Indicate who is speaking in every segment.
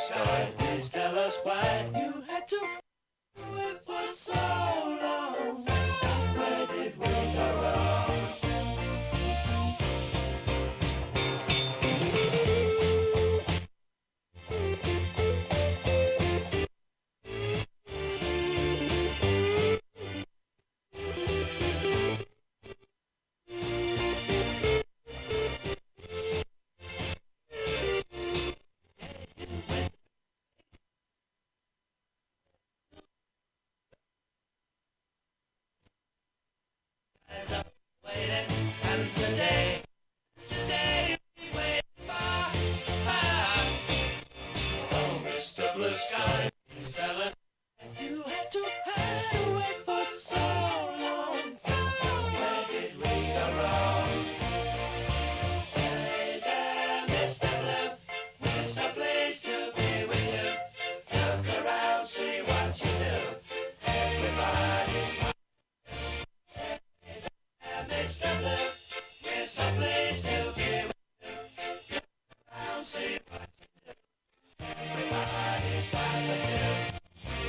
Speaker 1: sky. Please tell us why you had to do it for so long. Where did we go wrong? And today, we wait for. Oh, Mr. Blue Sky, please tell us you had to hide away for so long. Where did we go wrong? Hey there, Mr. Blue, we're so pleased to be with you. Look around, see what you do. Everybody's Mr. Blue, we're so pleased to be with you. Look around, see what you do. Everybody's smiles at you.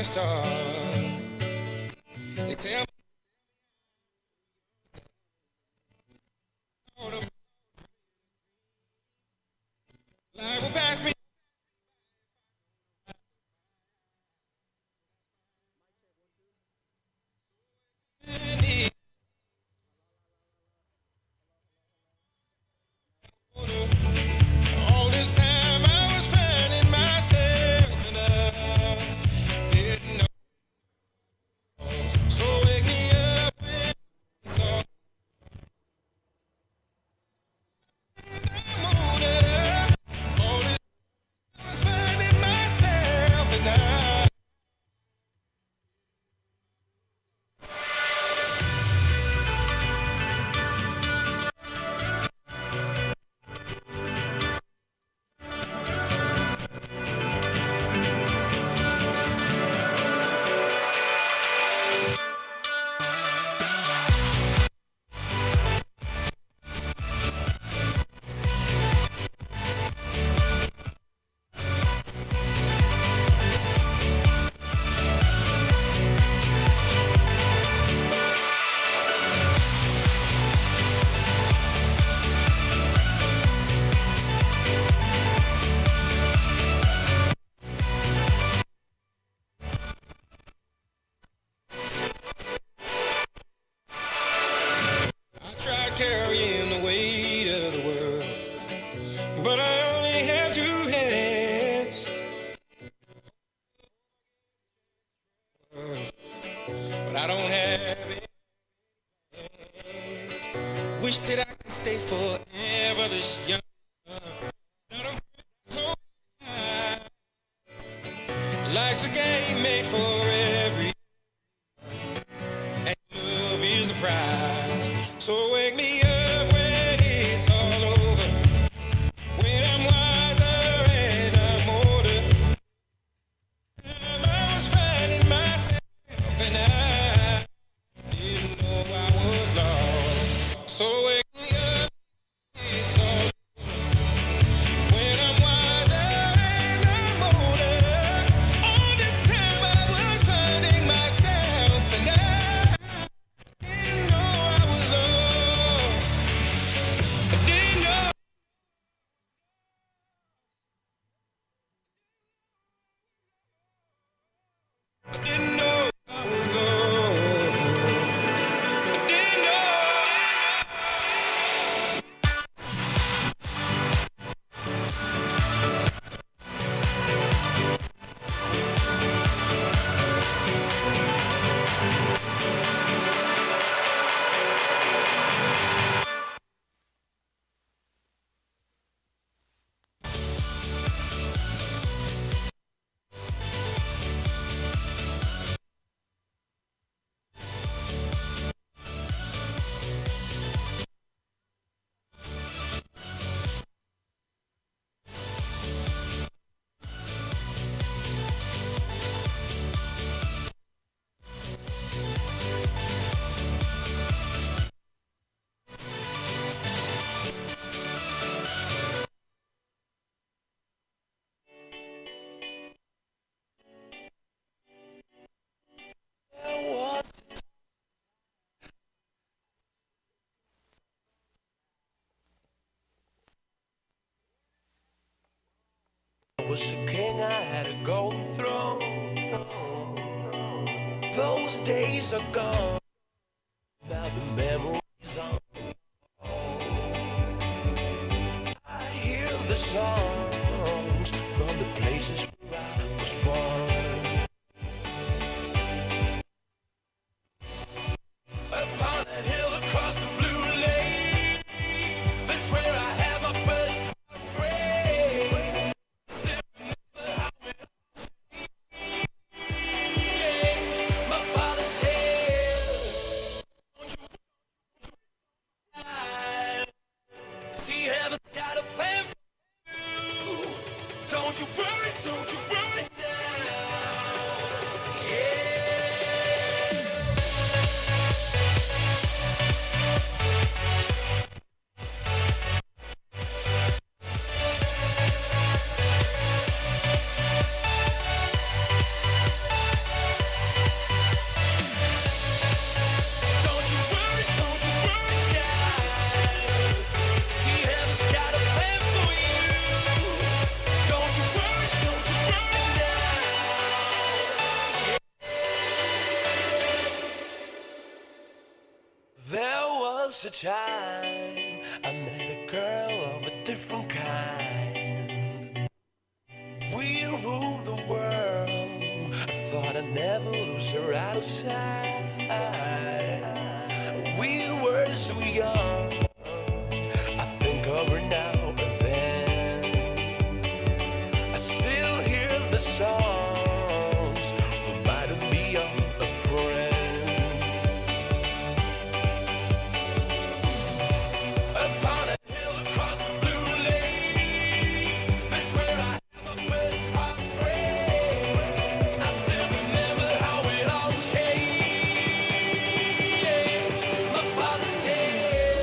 Speaker 1: a star. They tell me all the life will pass me. All this time I was finding myself and I didn't know. So wake me up when it's all older. All this time I was finding myself and I. I tried carrying the weight of the world, but I only have two hands. But I don't have any hands. Wish that I could stay forever this young. Not afraid to close my eyes. Life's a game made for every, and love is the prize. So wake me up when it's all over, when I'm wiser and I'm older. I was finding myself and I didn't know I was lost. So wake me up, it's all over, when I'm wiser and I'm older. All this time I was finding myself and I didn't know I was lost. I didn't know. I didn't know I was lost. I didn't know.
Speaker 2: I was a king, I had a golden throne. Those days are gone. Now the memories are I hear the songs from the places where I was born. Upon that hill across the blue lake, that's where I had my first heartbreak. My father said, don't you cry. See, heaven's got a plan for you. Don't you worry now. Yeah. was a time I met a girl of a different kind. We ruled the world. I thought I'd never lose her out of sight. We were so young. I think of her now and then. I still hear the songs reminding me of a friend. Upon a hill across the blue lake, that's where I had my first heartbreak. I still remember how it all changed. My father said,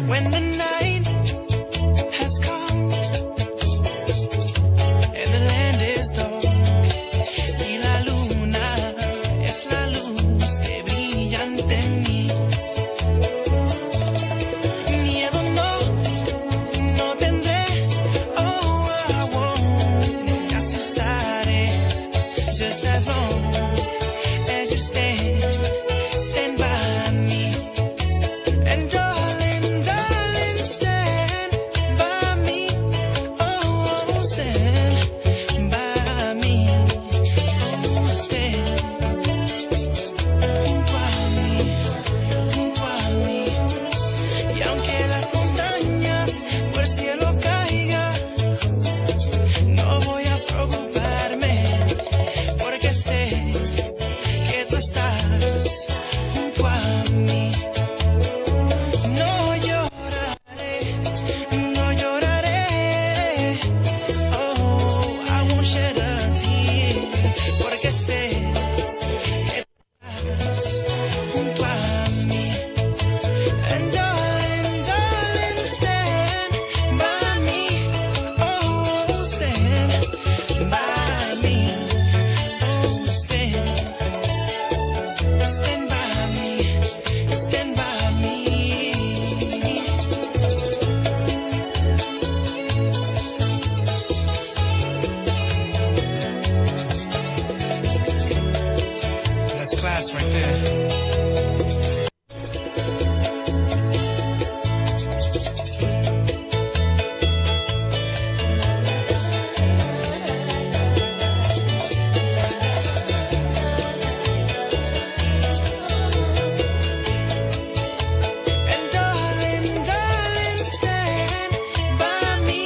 Speaker 2: When the night has come and the land is dark y la luna es la luz que brilla ante mí, miedo no tendré, oh I won't, me asustaré, just as long as you stand by me. And darling, darling, stand by me. Oh, stand by me. Oh, stand junto a mí. Y aunque las montañas por el cielo caigan, no voy a preocuparme, porque sé que tú estás junto a mí. No lloraré, no lloraré. Oh, I won't shed a tear, porque sé que estás junto a mí. And darling, darling, stand by me. Oh, stand by me. Oh, stand by me. Stand by me. That's class right there. And darling, darling, stand by me.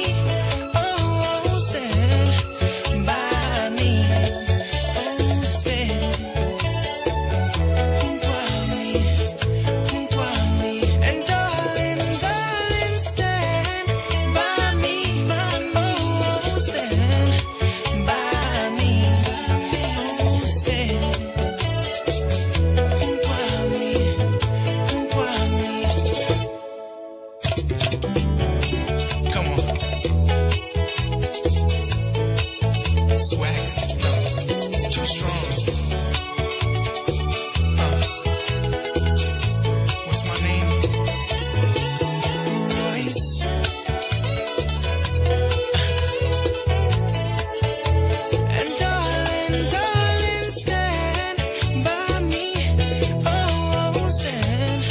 Speaker 2: Oh, stand by me. Oh, stand junto a mí, junto a mí. And darling, darling, stand by me. Oh, stand by me. Oh, stand junto a mí, junto a mí. Come on. Swag. No. Too strong. What's my name? Royce. And darling, darling, stand by me. Oh, stand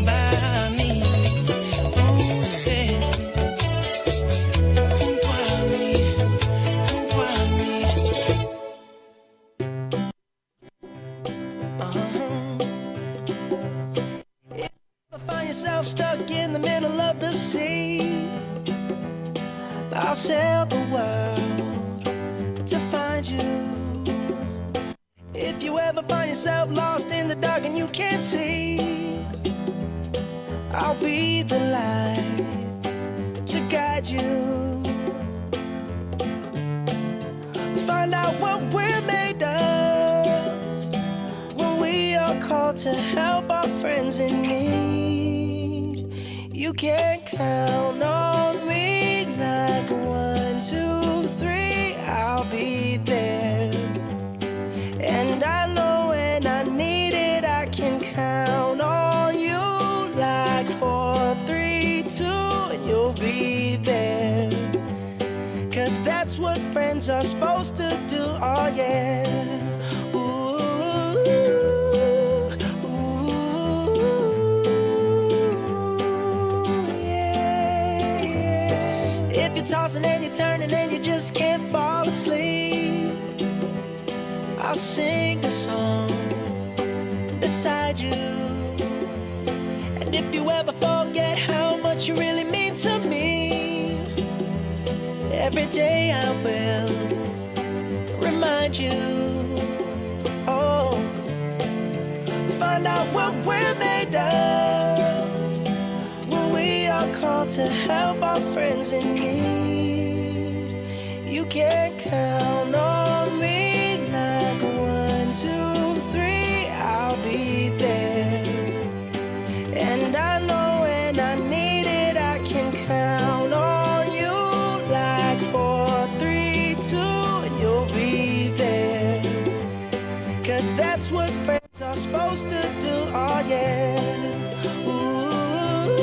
Speaker 2: by me. Oh, stand junto a mí, junto a mí. If you find yourself stuck in the middle of the sea, I'll sail the world to find you. If you ever find yourself lost in the dark and you can't see, I'll be the light to guide you. Find out what we're made of when we are called to help our friends in need. You can count on me like 1, 2, 3, I'll be there. And I know when I need it, I can count on you like 4, 3, 2, and you'll be there. 'Cause that's what friends are supposed to do, oh yeah. Ooh, yeah, yeah. If you're tossing and you're turning and you just can't fall asleep, I'll sing a song beside you. And if you ever forget how much you really mean to me, every day I will remind you. Oh, find out what we're made of when we are called to help our friends in need. You can count on me like 1, 2, 3, I'll be there.
Speaker 1: supposed to do, oh yeah. Ooh,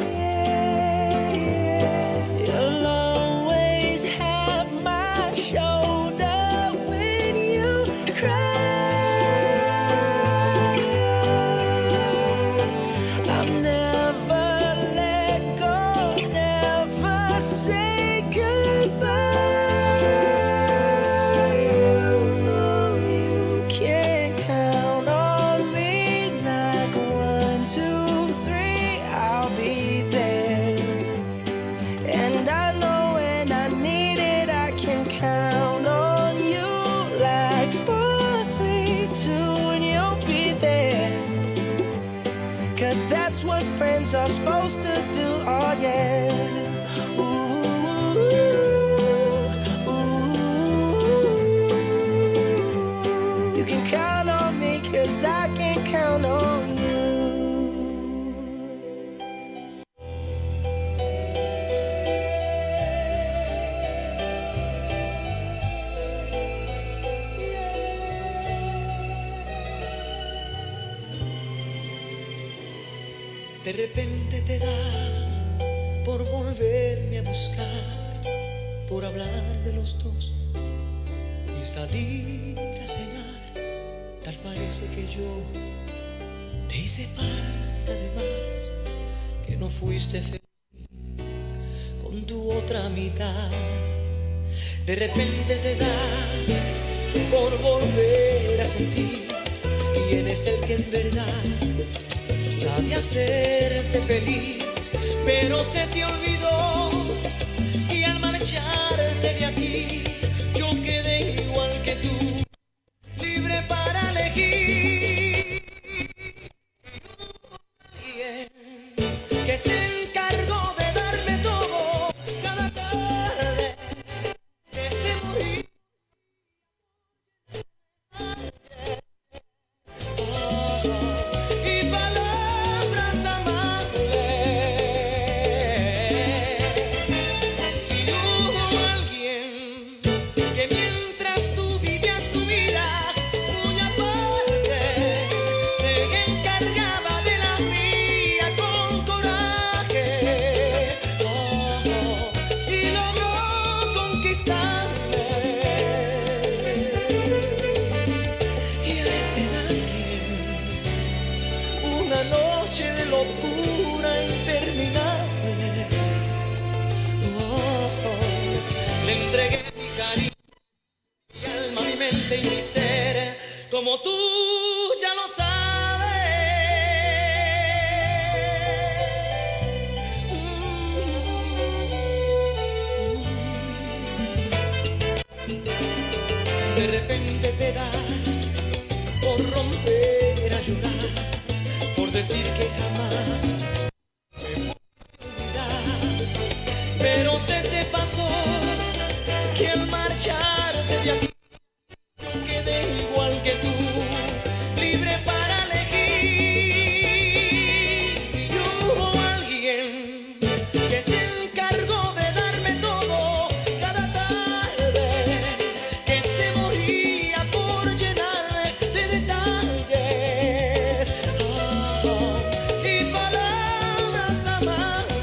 Speaker 1: yeah, yeah. You'll always have my shoulder when you cry. I'll never let go, never say goodbye. You know you can count on me like 1, 2, 3, I'll be there. And I know when I need it, I can count on you like 4, 3, 2, and you'll be there. 'Cause that's what friends are supposed to do, oh yeah. Ooh, ooh. You can count on me 'cause I can count on you.
Speaker 3: De repente te da por volverme a buscar, por hablar de los dos y salir a cenar. Tal parece que yo te hice falta de más, que no fuiste feliz con tu otra mitad. De repente te da por volver a sentir quién es el que en verdad sabe hacerte feliz, pero se te olvidó que al marcharte de aquí yo quedé igual que tú, libre para elegir. Alguien que se encargó de darme todo cada tarde, que se moría. Y palabras amables. Si hubo alguien que mientras tú vivías tu vida muy aparte, se encargaba de la mía con coraje, y logró conquistarme. Y a ese alguien, una noche de locura interminable, le entregué mi cariño, mi alma, mi mente y mi ser, como tú ya lo sabes. De repente te da por romper a llorar, por decir que jamás me voy a olvidar, pero se te pasó que al marcharte de aquí yo quedé igual que tú, libre para elegir. Y hubo alguien que se encargó de darme todo cada tarde, que se moría por llenarme de detalles, y palabras amables.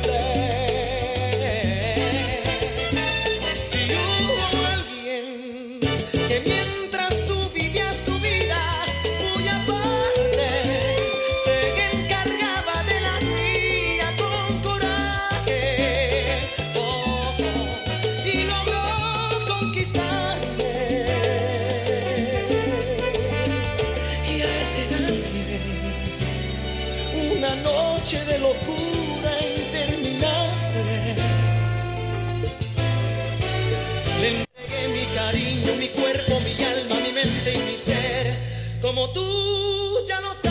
Speaker 3: Si hubo alguien que mientras tú vivías tu vida muy aparte, se encargaba de la mía con coraje, y logró conquistarme. Y a ese alguien, una noche de locura interminable, le entregué mi cariño, mi cuerpo, mi alma, mi mente y mi ser, como tú ya lo sabes.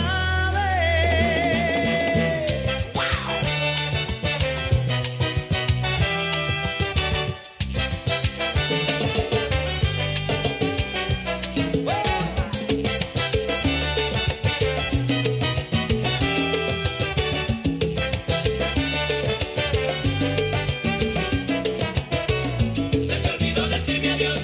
Speaker 3: Se te olvidó decirme adiós.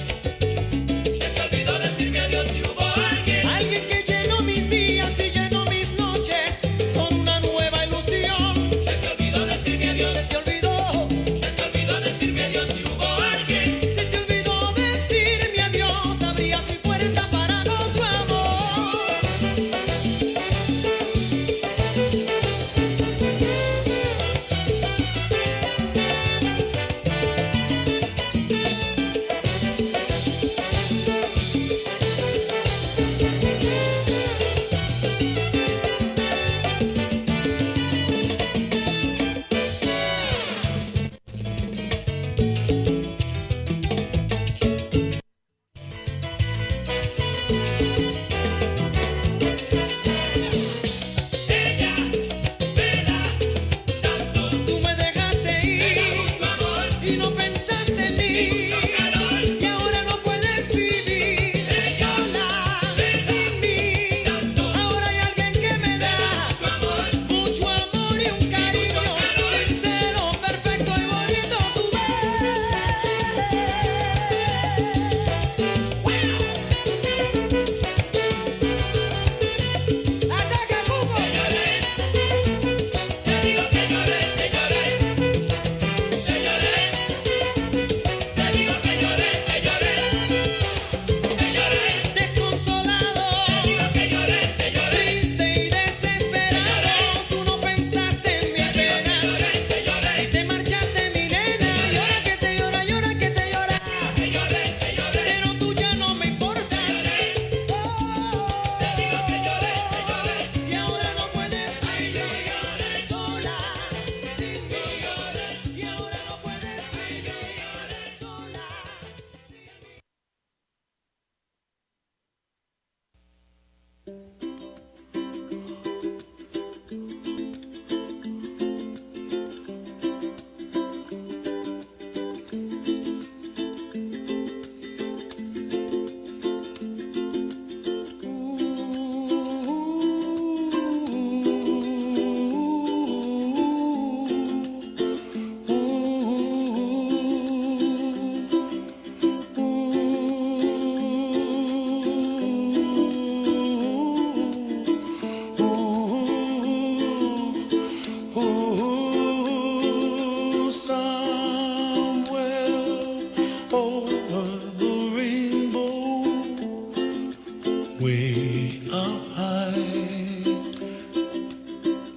Speaker 4: way up high,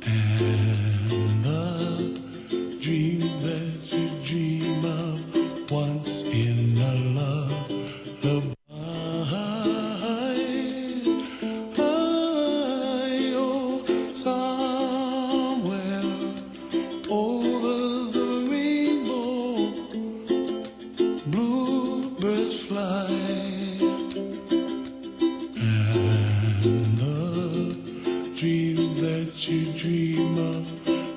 Speaker 4: and the dreams that you dream of once in a lullaby. Oh, somewhere over the rainbow, bluebirds fly. Dreams that you dream of,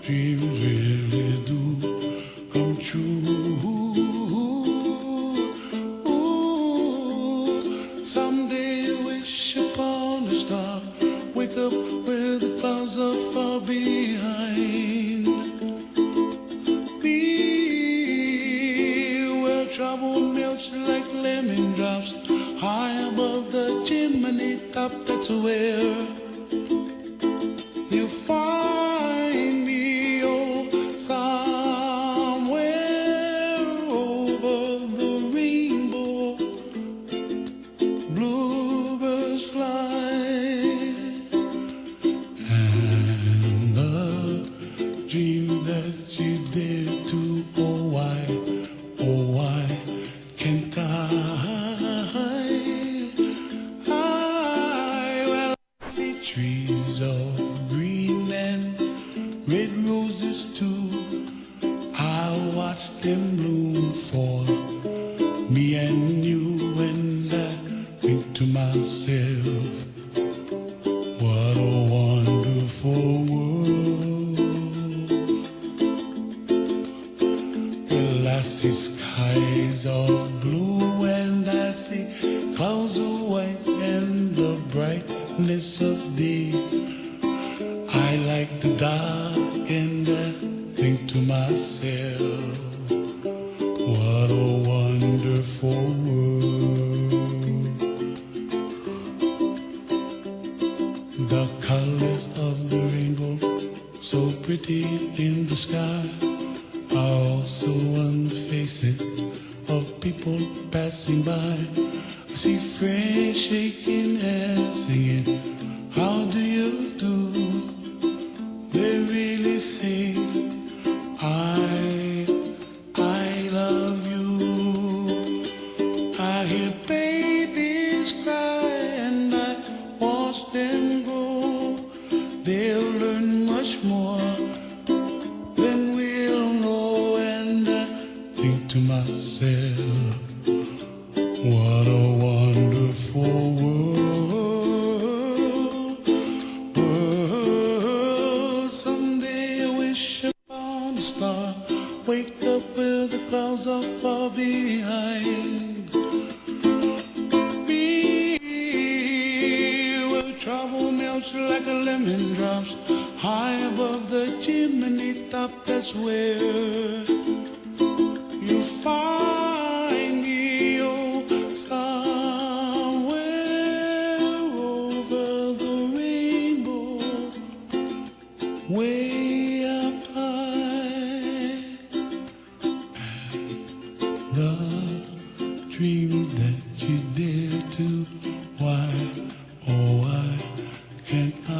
Speaker 4: dreams really do come true. Ooh, someday wish upon a star, wake up where the clouds are far behind me, where trouble melts like lemon drops, high above the chimney top. That's where you find me, oh, somewhere over the rainbow, bluebirds fly, and the dream that you dare to, oh, why can't I? Well, I see trees of green and red roses too. I'll watch them bloom for me and you, and I think to myself, what a wonderful world. Well, I see skies of blue and I see clouds of white and the brightness of day. I like the dark and I think to myself, what a wonderful world. The colors of the rainbow, so pretty in the sky, are also on the faces of people passing by. I see friends shaking hands, singing, how do you do? They really say, I love you. I hear babies cry and I watch them grow. They'll learn much more than we'll know, and I think to myself, what a wonderful world. Someday I wish upon a star, wake up where the clouds are far behind me, where trouble melts like a lemon drops, high above the chimney top. That's where you find me, oh, somewhere over the rainbow, way up high, and the dreams that you dare to, why, oh, why can't I?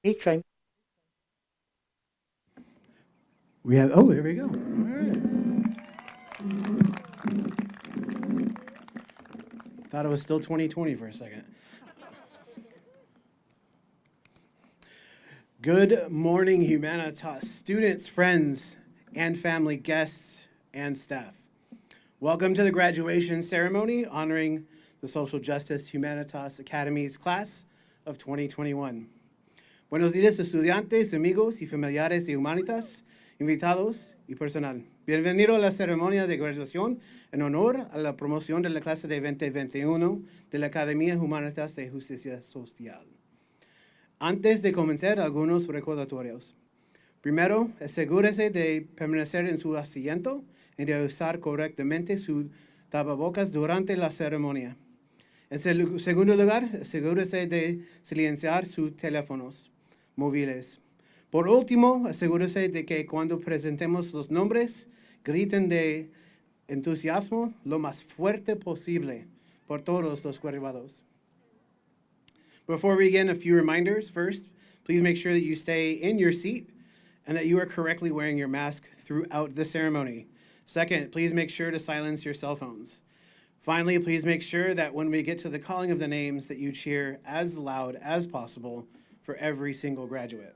Speaker 3: He's trying.
Speaker 5: We have, oh, there we go. All right. Thought it was still 2020 for a second. Good morning, Humanitas students, friends, and family, guests, and staff. Welcome to the graduation ceremony honoring the Social Justice Humanitas Academy's class of 2021. Buenos días, estudiantes, amigos y familiares de Humanitas, invitados y personal. Bienvenido a la ceremonia de graduación en honor a la promoción de la clase de 2021 de la Academia Humanitas de Justicia Social. Antes de comenzar, algunos recordatorios. Primero, asegúrese de permanecer en su asiento y de usar correctamente su tapabocas durante la ceremonia. En segundo lugar, asegúrese de silenciar sus teléfonos móviles. Por último, asegúrese de que cuando presentemos los nombres, griten de entusiasmo lo más fuerte posible por todos los graduados. Before we begin, a few reminders. First, please make sure that you stay in your seat and that you are correctly wearing your mask throughout the ceremony. Second, please make sure to silence your cell phones. Finally, please make sure that when we get to the calling of the names that you cheer as loud as possible for every single graduate.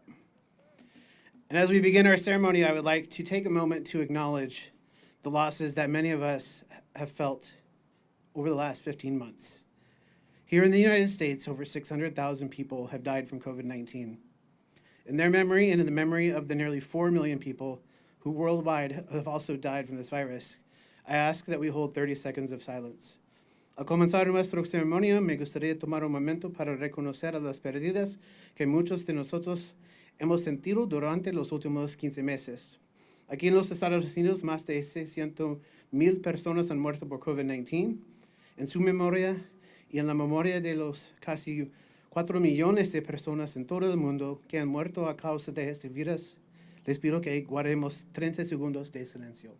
Speaker 5: And as we begin our ceremony, I would like to take a moment to acknowledge the losses that many of us have felt over the last 15 months. Here in the United States, over 600,000 people have died from COVID-19. In their memory and in the memory of the nearly 4 million people who worldwide have also died from this virus, I ask that we hold 30 seconds of silence. Al comenzar nuestra ceremonia, me gustaría tomar un momento para reconocer a las pérdidas que muchos de nosotros hemos sentido durante los últimos 15 meses. Aquí en los Estados Unidos, más de 600,000 personas han muerto por COVID-19. En su memoria y en la memoria de los casi 4 millones de personas en todo el mundo que han muerto a causa de este virus, les pido que guardemos 30 segundos de silencio.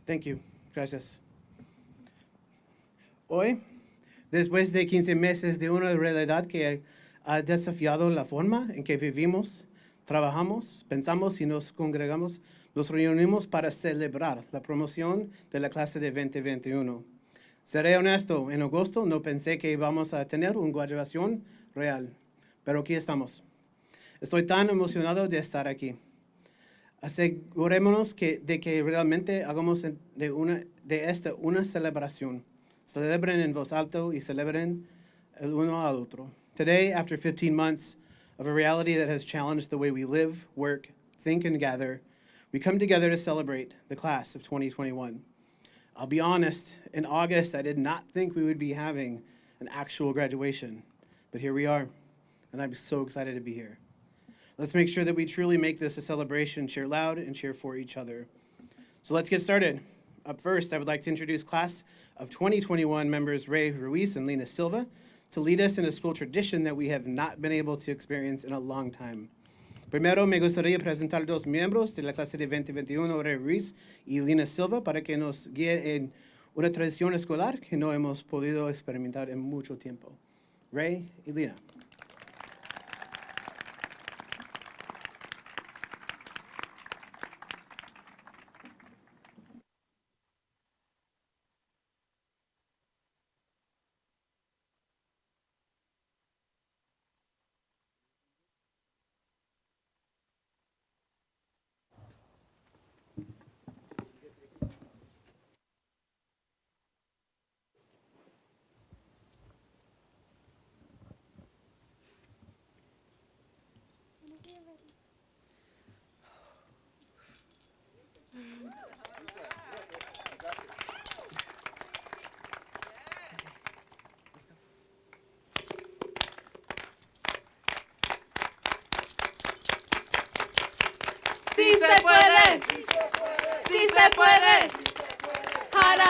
Speaker 5: Thank you. Gracias. Hoy, después de 15 meses de una realidad que ha desafiado la forma en que vivimos, trabajamos, pensamos y nos congregamos, nos reunimos para celebrar la promoción de la clase de 2021. Seré honesto, en agosto no pensé que íbamos a tener una graduación real, pero aquí estamos. Estoy tan emocionado de estar aquí. Asegurémonos de que realmente hagamos de esta una celebración. Celebren en voz alta y celebren el uno al otro. Today, after 15 months of a reality that has challenged the way we live, work, think, and gather, we come together to celebrate the class of 2021. I'll be honest, in August, I did not think we would be having an actual graduation, but here we are, and I'm so excited to be here. Let's make sure that we truly make this a celebration, cheer loud, and cheer for each other. So let's get started. Up first, I would like to introduce class of 2021 members Ray Ruiz and Lena Silva to lead us in a school tradition that we have not been able to experience in a long time. Primero, me gustaría presentar dos miembros de la clase de 2021, Ray Ruiz y Lena Silva, para que nos guíe en una tradición escolar que no hemos podido experimentar en mucho tiempo. Ray y Lena.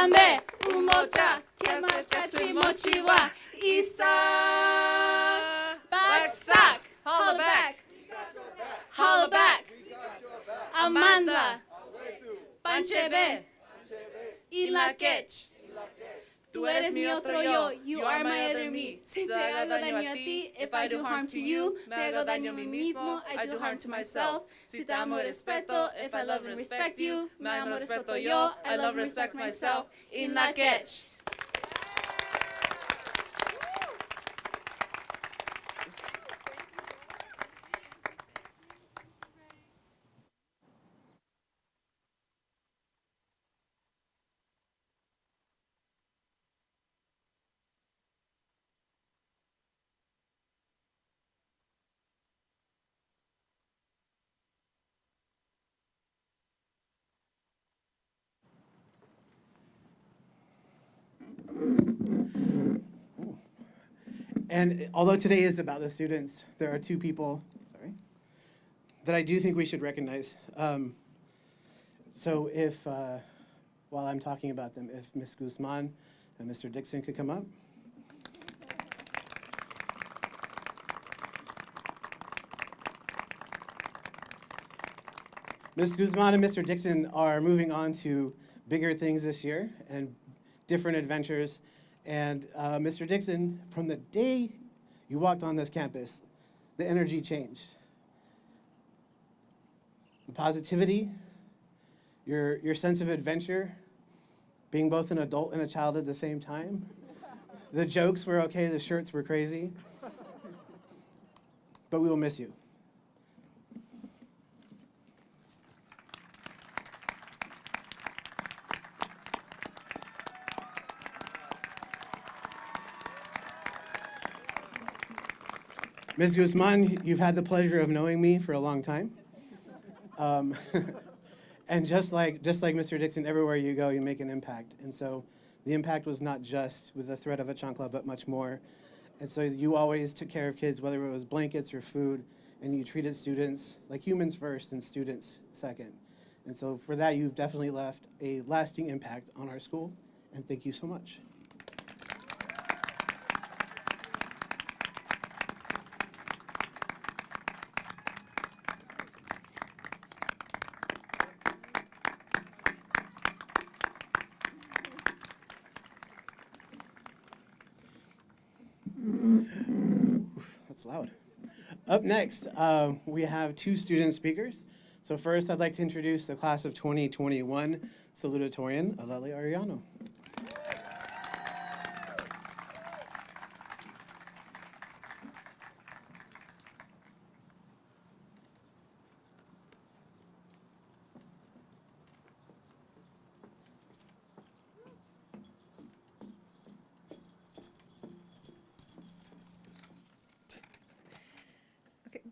Speaker 6: Dame umocha, kiamakatri mochi wa Isa. Backsack, holla back. Holla back. Amanda. Panchebe. Ilakech. Tú eres mi otro yo, you are my other me. Si te hago daño a ti, if I do harm to you, me hago daño a mí mismo, I do harm to myself. Si te amo y respeto, if I love and respect you, me amo y respeto yo, I love and respect myself. Ilakech.
Speaker 5: And although today is about the students, there are two people, that I do think we should recognize. So if, while I'm talking about them, if Ms. Guzman and Mr. Dixon could come up. Ms. Guzman and Mr. Dixon are moving on to bigger things this year and different adventures. And Mr. Dixon, from the day you walked on this campus, the energy changed. The positivity, your sense of adventure, being both an adult and a child at the same time. The jokes were okay, the shirts were crazy. But we will miss you. Ms. Guzman, you've had the pleasure of knowing me for a long time. And just like Mr. Dixon, everywhere you go, you make an impact. And so the impact was not just with the threat of a chancla, but much more. And so you always took care of kids, whether it was blankets or food, and you treated students like humans first and students second. And so for that, you've definitely left a lasting impact on our school, and thank you so much. That's loud. Up next, we have two student speakers. So first, I'd like to introduce the class of 2021 Salutatorian, Aleli Ariano.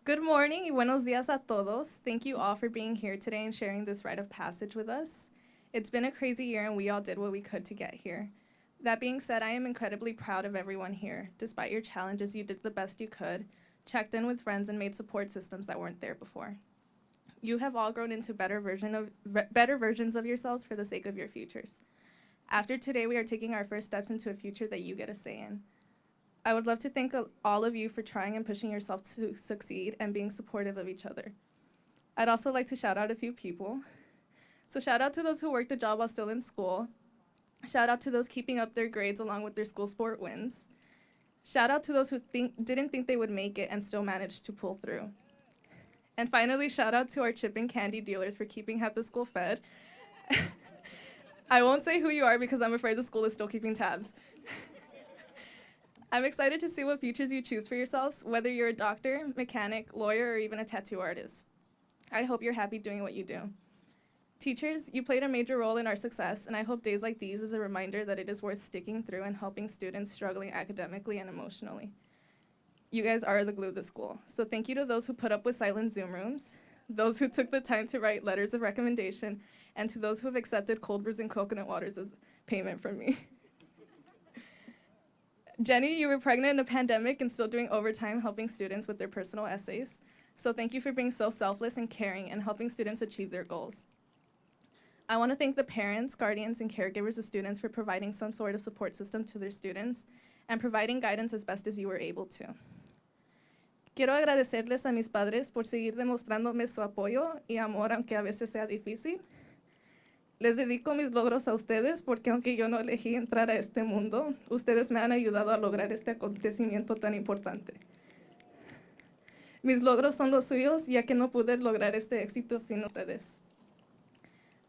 Speaker 7: Good morning y buenos días a todos. Thank you all for being here today and sharing this rite of passage with us. It's been a crazy year and we all did what we could to get here. That being said, I am incredibly proud of everyone here. Despite your challenges, you did the best you could, checked in with friends, and made support systems that weren't there before. You have all grown into better versions of yourselves for the sake of your futures. After today, we are taking our first steps into a future that you get a say in. I would love to thank all of you for trying and pushing yourself to succeed and being supportive of each other. I'd also like to shout out a few people. So shout out to those who worked a job while still in school. Shout out to those keeping up their grades along with their school sport wins. Shout out to those who didn't think they would make it and still managed to pull through. And finally, shout out to our chip and candy dealers for keeping half the school fed. I won't say who you are because I'm afraid the school is still keeping tabs. I'm excited to see what futures you choose for yourselves, whether you're a doctor, mechanic, lawyer, or even a tattoo artist. I hope you're happy doing what you do. Teachers, you played a major role in our success, and I hope days like these is a reminder that it is worth sticking through and helping students struggling academically and emotionally. You guys are the glue of the school, so thank you to those who put up with silent Zoom rooms, those who took the time to write letters of recommendation, and to those who have accepted cold brews and coconut waters as payment from me. Jenny, you were pregnant in a pandemic and still doing overtime helping students with their personal essays. So thank you for being so selfless and caring and helping students achieve their goals. I want to thank the parents, guardians, and caregivers of students for providing some sort of support system to their students and providing guidance as best as you were able to. Quiero agradecerles a mis padres por seguir demostrándome su apoyo y amor aunque a veces sea difícil. Les dedico mis logros a ustedes porque aunque yo no elegí entrar a este mundo, ustedes me han ayudado a lograr este acontecimiento tan importante. Mis logros son los suyos, ya que no pude lograr este éxito sin ustedes.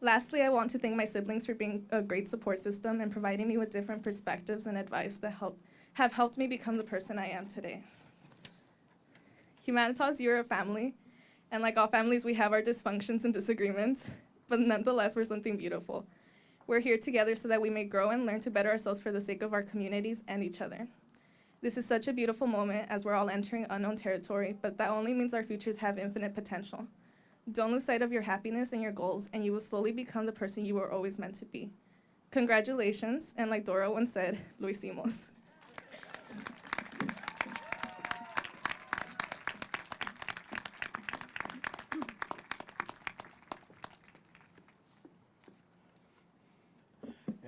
Speaker 7: Lastly, I want to thank my siblings for being a great support system and providing me with different perspectives and advice that have helped me become the person I am today. Humanitas, you're a family, and like all families, we have our dysfunctions and disagreements, but nonetheless, we're something beautiful. We're here together so that we may grow and learn to better ourselves for the sake of our communities and each other. This is such a beautiful moment as we're all entering unknown territory, but that only means our futures have infinite potential. Don't lose sight of your happiness and your goals, and you will slowly become the person you were always meant to be. Congratulations, and like Dora once said, lo hicimos.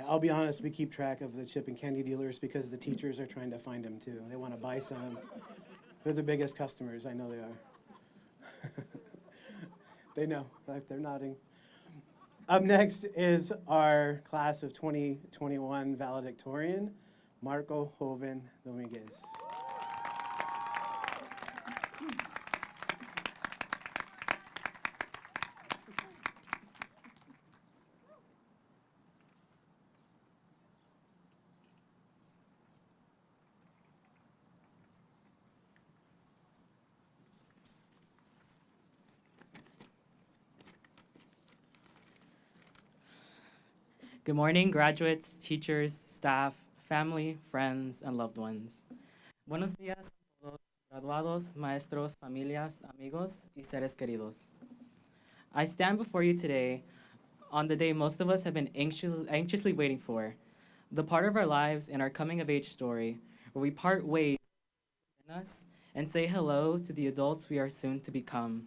Speaker 5: I'll be honest, we keep track of the chip and candy dealers because the teachers are trying to find them too. They want to buy some. They're the biggest customers. I know they are. They know. They're nodding. Up next is our class of 2021 Valedictorian, Marco Joven Dominguez.
Speaker 8: Good morning, graduates, teachers, staff, family, friends, and loved ones. Buenos días a todos, graduados, maestros, familias, amigos, y seres queridos. I stand before you today on the day most of us have been anxiously waiting for, the part of our lives in our coming-of-age story where we part ways with us and say hello to the adults we are soon to become.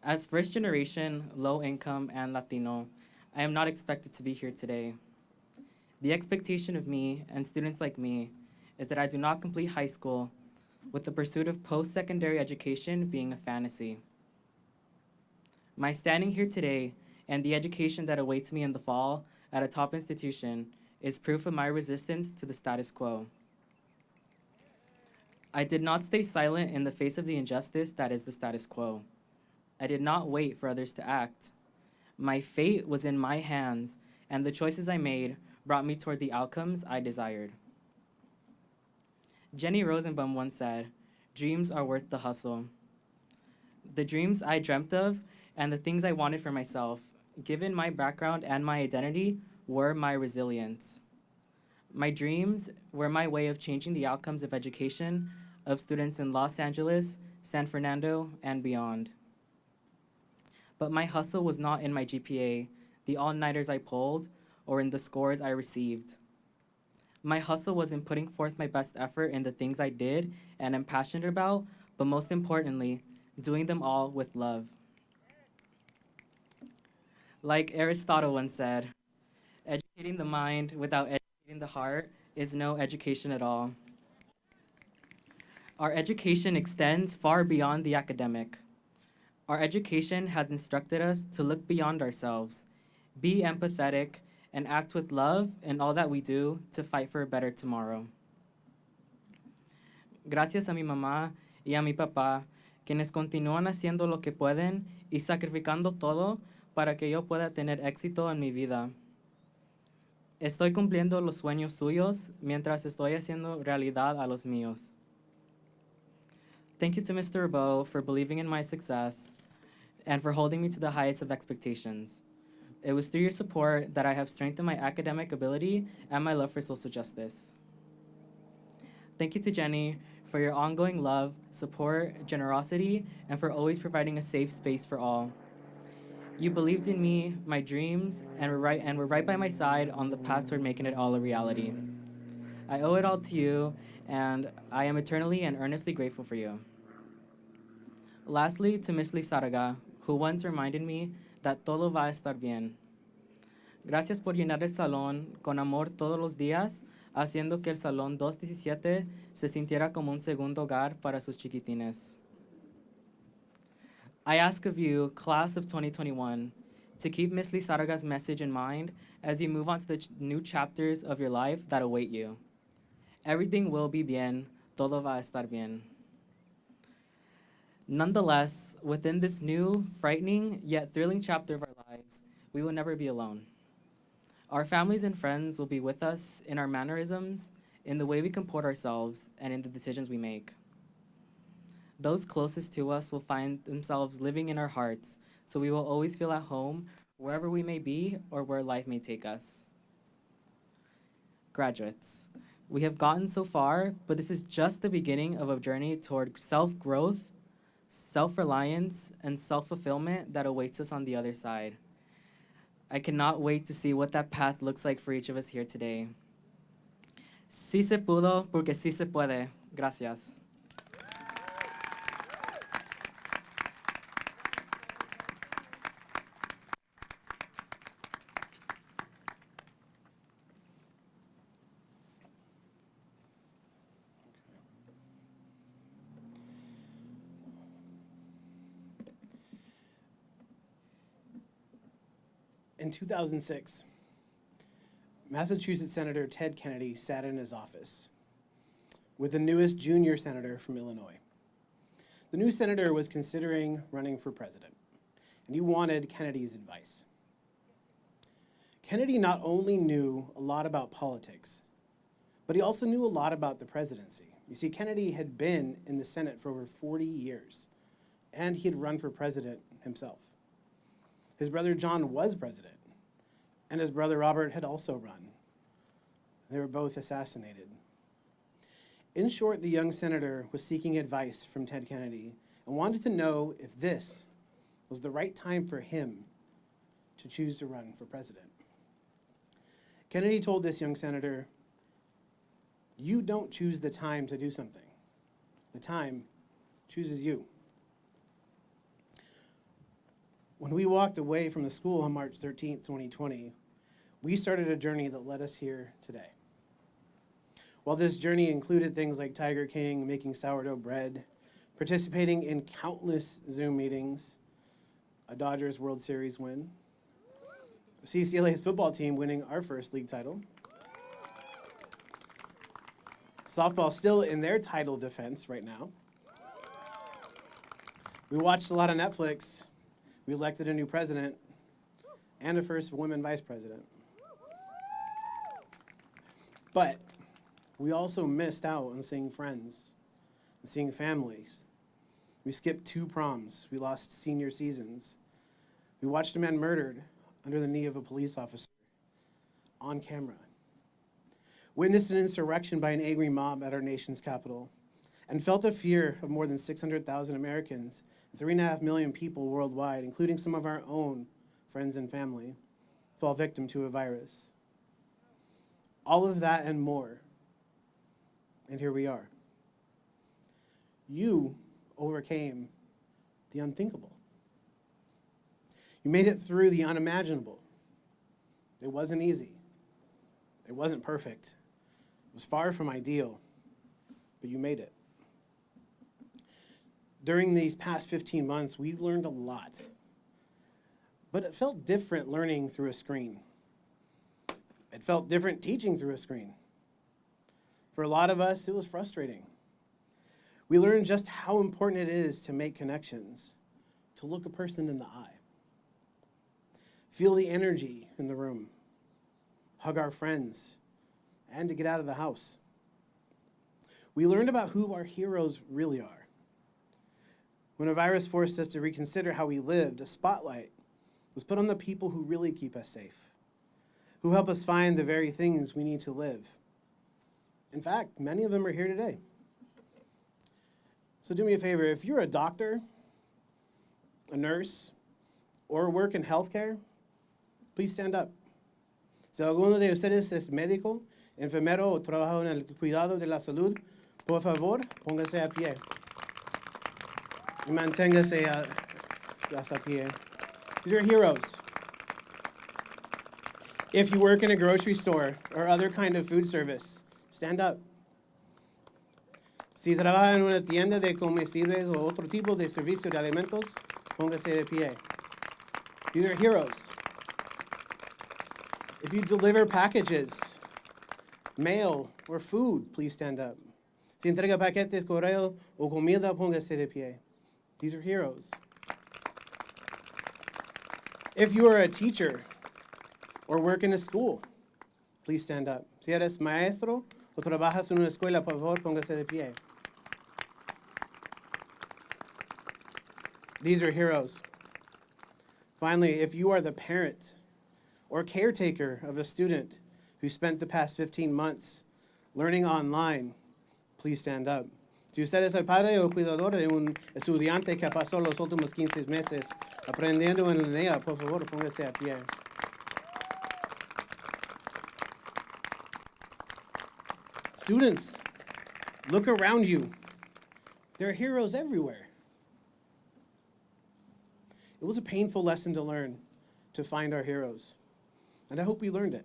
Speaker 8: As first generation, low income, and Latino, I am not expected to be here today. The expectation of me and students like me is that I do not complete high school with the pursuit of post-secondary education being a fantasy. My standing here today and the education that awaits me in the fall at a top institution is proof of my resistance to the status quo. I did not stay silent in the face of the injustice that is the status quo. I did not wait for others to act. My fate was in my hands, and the choices I made brought me toward the outcomes I desired. Jenny Rosenbaum once said, "Dreams are worth the hustle." The dreams I dreamt of and the things I wanted for myself, given my background and my identity, were my resilience. My dreams were my way of changing the outcomes of education of students in Los Angeles, San Fernando, and beyond. But my hustle was not in my GPA, the all-nighters I pulled, or in the scores I received. My hustle was in putting forth my best effort in the things I did and am passionate about, but most importantly, doing them all with love. Like Aristotle once said, educating the mind without educating the heart is no education at all. Our education extends far beyond the academic. Our education has instructed us to look beyond ourselves, be empathetic, and act with love in all that we do to fight for a better tomorrow. Gracias a mi mamá y a mi papá, quienes continúan haciendo lo que pueden y sacrificando todo para que yo pueda tener éxito en mi vida. Estoy cumpliendo los sueños suyos mientras estoy haciendo realidad a los míos. Thank you to Mr. Rabo for believing in my success and for holding me to the highest of expectations. It was through your support that I have strengthened my academic ability and my love for social justice. Thank you to Jenny for your ongoing love, support, generosity, and for always providing a safe space for all. You believed in me, my dreams, and were right by my side on the path toward making it all a reality. I owe it all to you, and I am eternally and earnestly grateful for you. Lastly, to Miss Lizarraga, who once reminded me that todo va a estar bien. Gracias por llenar el salón con amor todos los días, haciendo que el salón 217 se sintiera como un segundo hogar para sus chiquitines. I ask of you, class of 2021, to keep Miss Lizarga's message in mind as you move on to the new chapters of your life that await you. Everything will be bien, todo va a estar bien. Nonetheless, within this new, frightening, yet thrilling chapter of our lives, we will never be alone. Our families and friends will be with us in our mannerisms, in the way we comport ourselves, and in the decisions we make. Those closest to us will find themselves living in our hearts, so we will always feel at home wherever we may be or where life may take us. Graduates, we have gotten so far, but this is just the beginning of a journey toward self-growth, self-reliance, and self-fulfillment that awaits us on the other side. I cannot wait to see what that path looks like for each of us here today. Sí se pudo porque sí se puede. Gracias.
Speaker 5: In 2006, Massachusetts Senator Ted Kennedy sat in his office with the newest junior senator from Illinois. The new senator was considering running for president, and he wanted Kennedy's advice. Kennedy not only knew a lot about politics, but he also knew a lot about the presidency. You see, Kennedy had been in the Senate for over 40 years, and he had run for president himself. His brother John was president, and his brother Robert had also run. They were both assassinated. In short, the young senator was seeking advice from Ted Kennedy and wanted to know if this was the right time for him to choose to run for president. Kennedy told this young senator, "You don't choose the time to do something. The time chooses you." When we walked away from the school on March 13th, 2020, we started a journey that led us here today. While this journey included things like Tiger King, making sourdough bread, participating in countless Zoom meetings, a Dodgers World Series win, CCLA's football team winning our first league title, softball still in their title defense right now. We watched a lot of Netflix. We elected a new president and a first woman vice president. But we also missed out on seeing friends and seeing families. We skipped 2 proms. We lost senior seasons. We watched a man murdered under the knee of a police officer on camera. Witnessed an insurrection by an angry mob at our nation's capital, and felt the fear of more than 600,000 Americans and 3.5 million people worldwide, including some of our own friends and family, fall victim to a virus. All of that and more, and here we are. You overcame the unthinkable. You made it through the unimaginable. It wasn't easy. It wasn't perfect. It was far from ideal, but you made it. During these past 15 months, we've learned a lot, but it felt different learning through a screen. It felt different teaching through a screen. For a lot of us, it was frustrating. We learned just how important it is to make connections, to look a person in the eye, feel the energy in the room, hug our friends, and to get out of the house. We learned about who our heroes really are. When a virus forced us to reconsider how we lived, a spotlight was put on the people who really keep us safe, who help us find the very things we need to live. In fact, many of them are here today. So do me a favor, if you're a doctor, a nurse, or work in healthcare, please stand up. Si alguno de ustedes es médico, enfermero o trabaja en el cuidado de la salud, por favor, póngase a pie. Y manténgase hasta pie. These are heroes. If you work in a grocery store or other kind of food service, stand up. Si trabaja en una tienda de comestibles o otro tipo de servicio de alimentos, póngase de pie. These are heroes. If you deliver packages, mail, or food, please stand up. Si entrega paquetes, correo, o comida, póngase de pie. These are heroes. If you are a teacher or work in a school, please stand up. Si eres maestro o trabajas en una escuela, por favor, póngase de pie. These are heroes. Finally, if you are the parent or caretaker of a student who spent the past 15 months learning online, please stand up. Si usted es el padre o cuidador de un estudiante que pasó los últimos 15 meses aprendiendo en línea, por favor, póngase a pie. Students, look around you. There are heroes everywhere. It was a painful lesson to learn, to find our heroes. And I hope we learned it.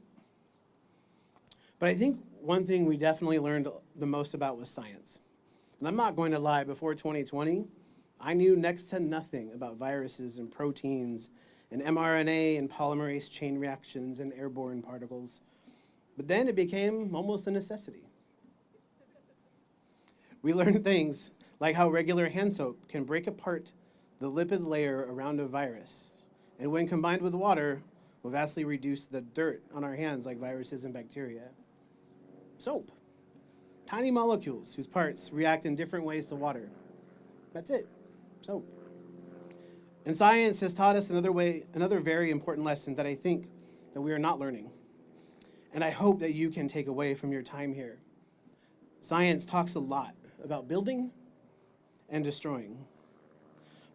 Speaker 5: But I think one thing we definitely learned the most about was science. And I'm not going to lie, before 2020, I knew next to nothing about viruses and proteins and mRNA and polymerase chain reactions and airborne particles. But then it became almost a necessity. We learned things like how regular hand soap can break apart the lipid layer around a virus, and when combined with water, will vastly reduce the dirt on our hands like viruses and bacteria. Soap. Tiny molecules whose parts react in different ways to water. That's it. Soap. And science has taught us another very important lesson that I think that we are not learning. And I hope that you can take away from your time here. Science talks a lot about building and destroying.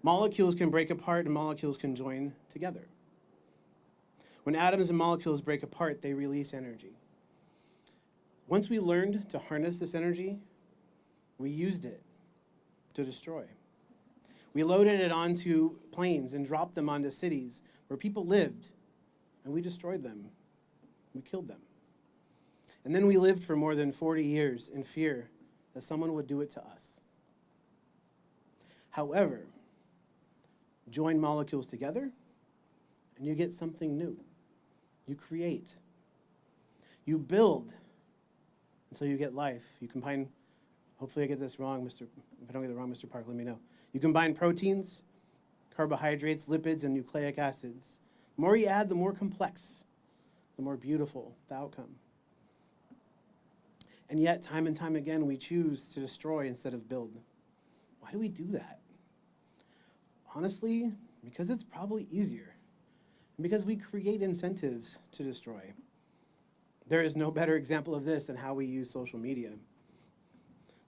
Speaker 5: Molecules can break apart and molecules can join together. When atoms and molecules break apart, they release energy. Once we learned to harness this energy, we used it to destroy. We loaded it onto planes and dropped them onto cities where people lived, and we destroyed them. We killed them. And then we lived for more than 40 years in fear that someone would do it to us. However, join molecules together, and you get something new. You create. You build, and so you get life. You combine, hopefully I get this wrong, if I don't get it wrong, Mr. Park, let me know. You combine proteins, carbohydrates, lipids, and nucleic acids. The more you add, the more complex, the more beautiful the outcome. And yet, time and time again, we choose to destroy instead of build. Why do we do that? Honestly, because it's probably easier. And because we create incentives to destroy. There is no better example of this than how we use social media.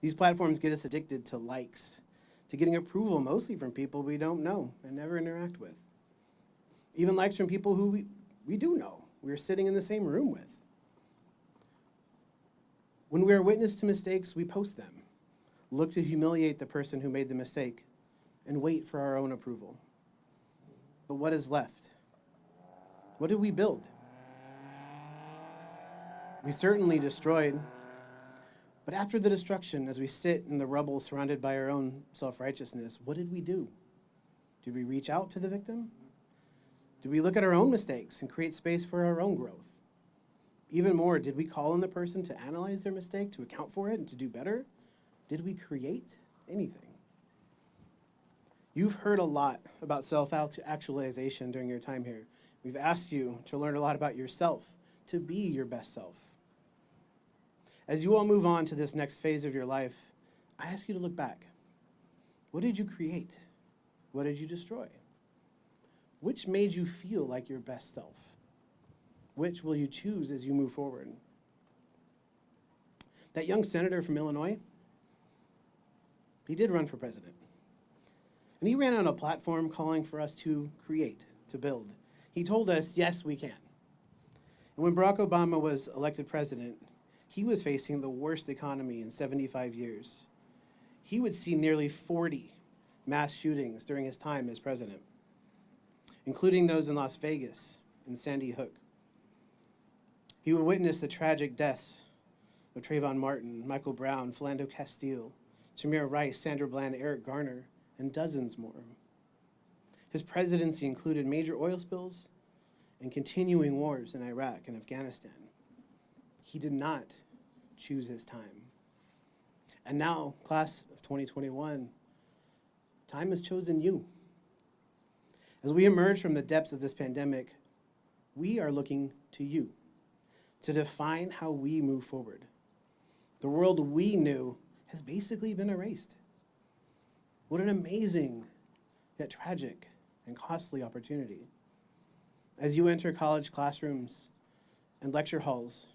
Speaker 5: These platforms get us addicted to likes, to getting approval mostly from people we don't know and never interact with. Even likes from people who we do know, we're sitting in the same room with. When we are witness to mistakes, we post them, look to humiliate the person who made the mistake, and wait for our own approval. But what is left? What did we build? We certainly destroyed, but after the destruction, as we sit in the rubble surrounded by our own self-righteousness, what did we do? Did we reach out to the victim? Did we look at our own mistakes and create space for our own growth? Even more, did we call on the person to analyze their mistake, to account for it, and to do better? Did we create anything? You've heard a lot about self-actualization during your time here. We've asked you to learn a lot about yourself, to be your best self. As you all move on to this next phase of your life, I ask you to look back. What did you create? What did you destroy? Which made you feel like your best self? Which will you choose as you move forward? That young senator from Illinois, he did run for president. And he ran on a platform calling for us to create, to build. He told us, yes, we can. And when Barack Obama was elected president, he was facing the worst economy in 75 years. He would see nearly 40 mass shootings during his time as president. including those in Las Vegas and Sandy Hook. He would witness the tragic deaths of Trayvon Martin, Michael Brown, Philando Castile, Tamir Rice, Sandra Bland, Eric Garner, and dozens more. His presidency included major oil spills and continuing wars in Iraq and Afghanistan. He did not choose his time. And now, class of 2021, time has chosen you. As we emerge from the depths of this pandemic, we are looking to you to define how we move forward. The world we knew has basically been erased. What an amazing, yet tragic and costly opportunity. As you enter college classrooms and lecture halls,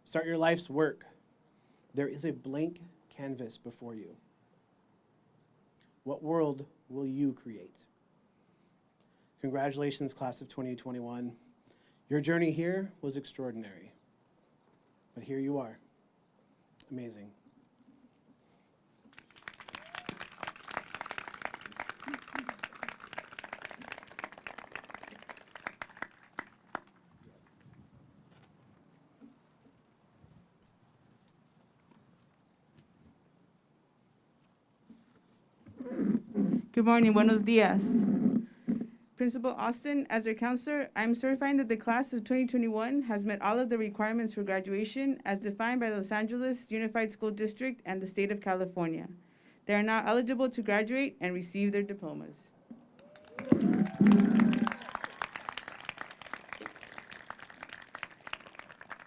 Speaker 5: start your life's work, there is a blank canvas before you. What world will you create? Congratulations, class of 2021. Your journey here was extraordinary, but here you are. Amazing.
Speaker 9: Good morning, buenos dias. Principal Austin, as your counselor, I'm certifying that the class of 2021 has met all of the requirements for graduation as defined by Los Angeles Unified School District and the state of California. They are now eligible to graduate and receive their diplomas.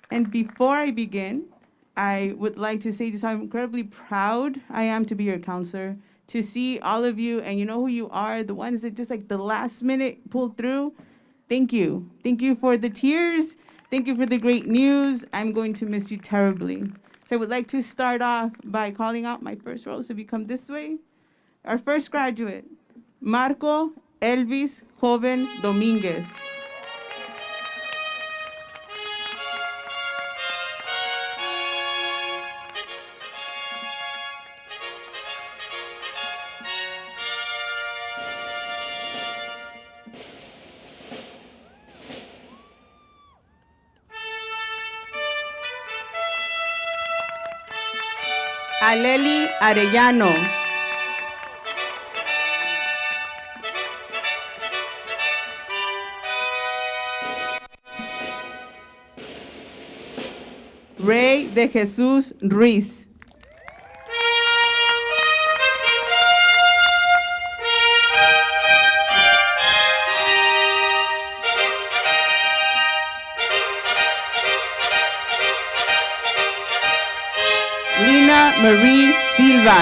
Speaker 9: And before I begin, I would like to say just how incredibly proud I am to be your counselor, to see all of you, and you know who you are, the ones that just like the last minute pulled through. Thank you. Thank you for the tears. Thank you for the great news. I'm going to miss you terribly. So I would like to start off by calling out my first row. So if you come this way, our first graduate, Marco Elvis Joven Dominguez. Aleli Arellano. Rey de Jesús Ruiz. Lina Marie Silva.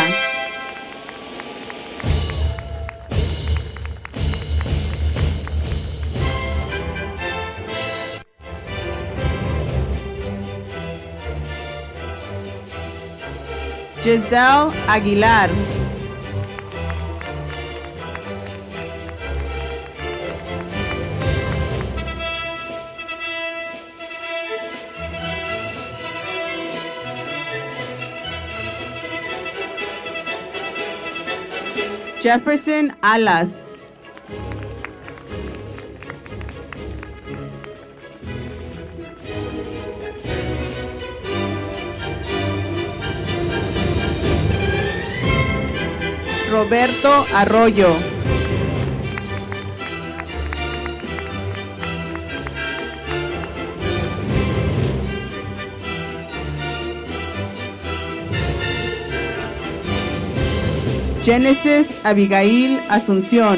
Speaker 9: Giselle Aguilar. Jefferson Alas. Roberto Arroyo. Genesis Abigail Asunción.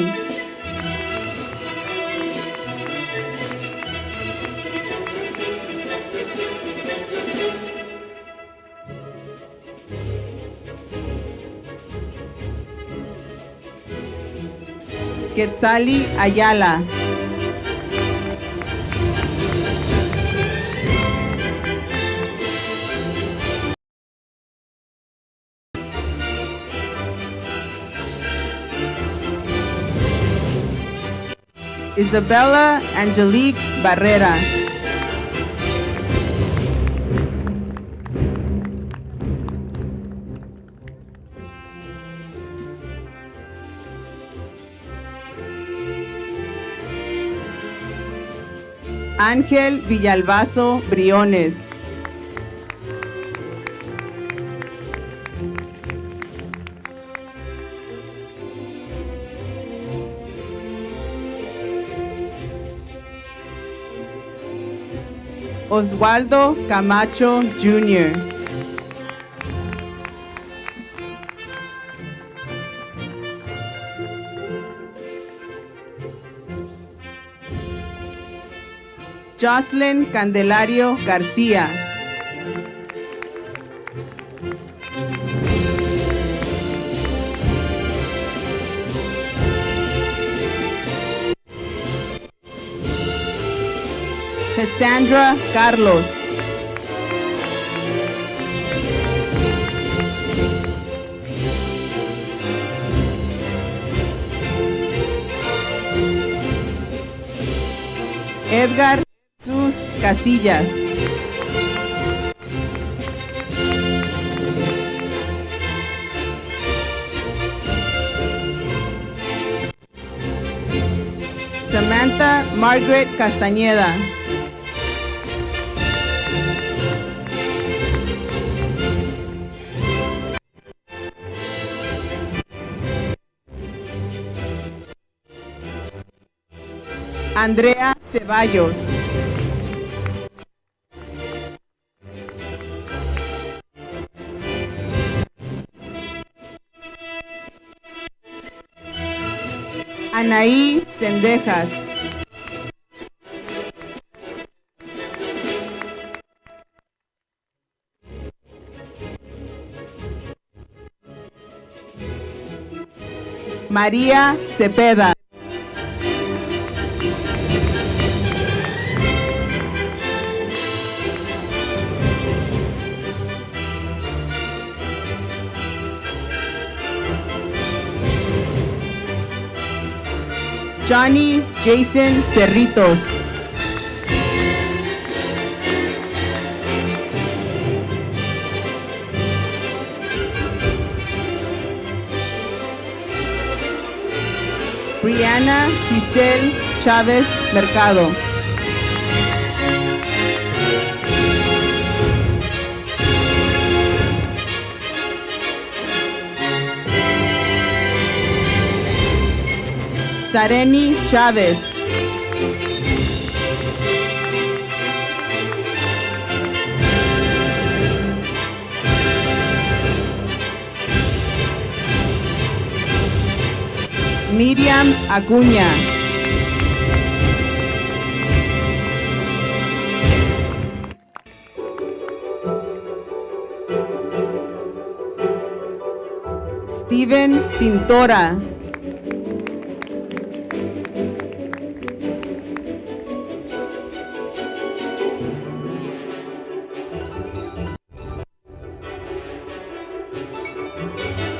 Speaker 9: Quetzali Ayala. Isabella Angelique Barrera. Ángel Villalbazo Briones. Oswaldo Camacho Jr. Jocelyn Candelario García. Cassandra Carlos. Edgar Jesús Casillas. Samantha Margaret Castañeda. Andrea Ceballos. Anaí Cendejas. María Cepeda. Johnny Jason Cerritos. Brianna Giselle Chávez Mercado. Sareni Chávez. Miriam Acuña. Steven Cintora.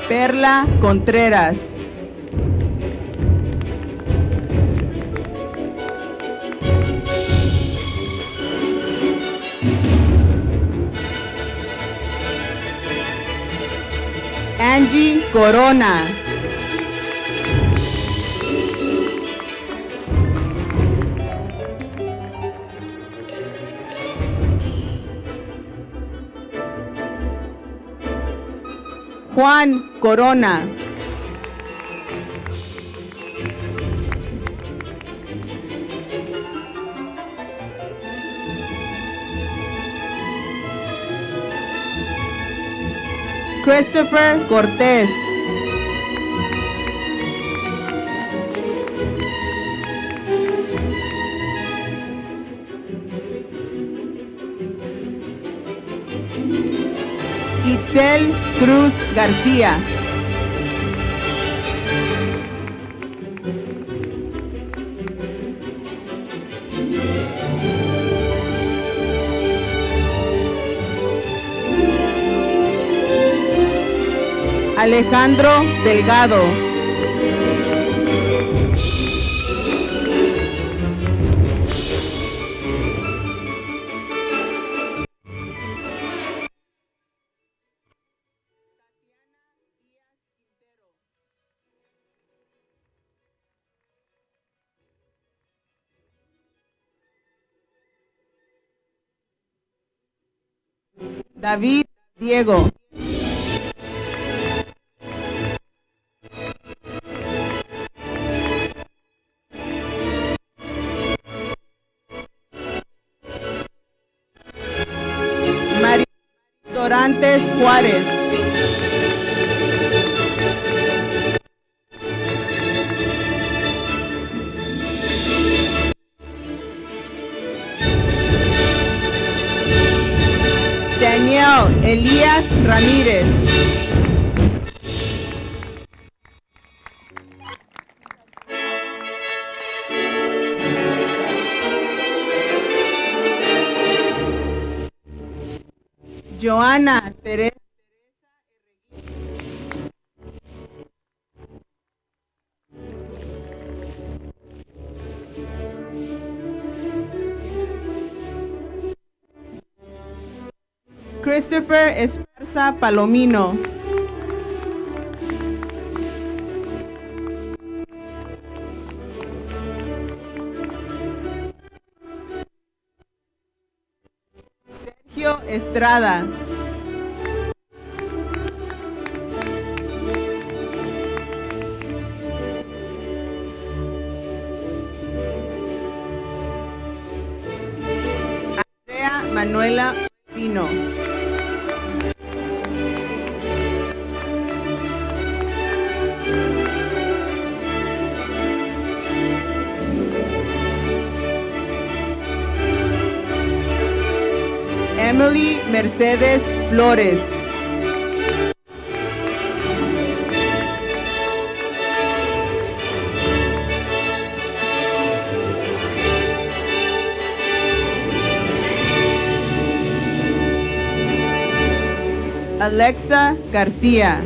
Speaker 9: Perla Contreras. Angie Corona. Juan Corona. Christopher Cortés. Itzel Cruz García. Alejandro Delgado. David Diego. María Dorantes Juárez. Daniel Elías Ramírez. Joana Teresa. Christopher Esparza Palomino. Sergio Estrada. Andrea Manuela Pino. Emily Mercedes Flores. Alexa García.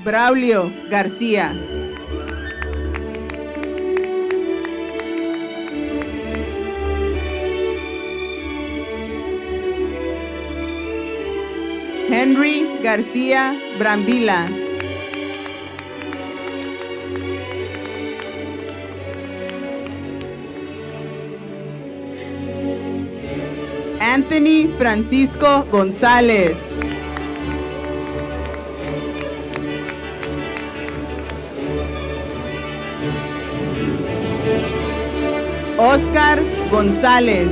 Speaker 9: Braulio García. Henry García Brambila. Anthony Francisco González. Oscar González.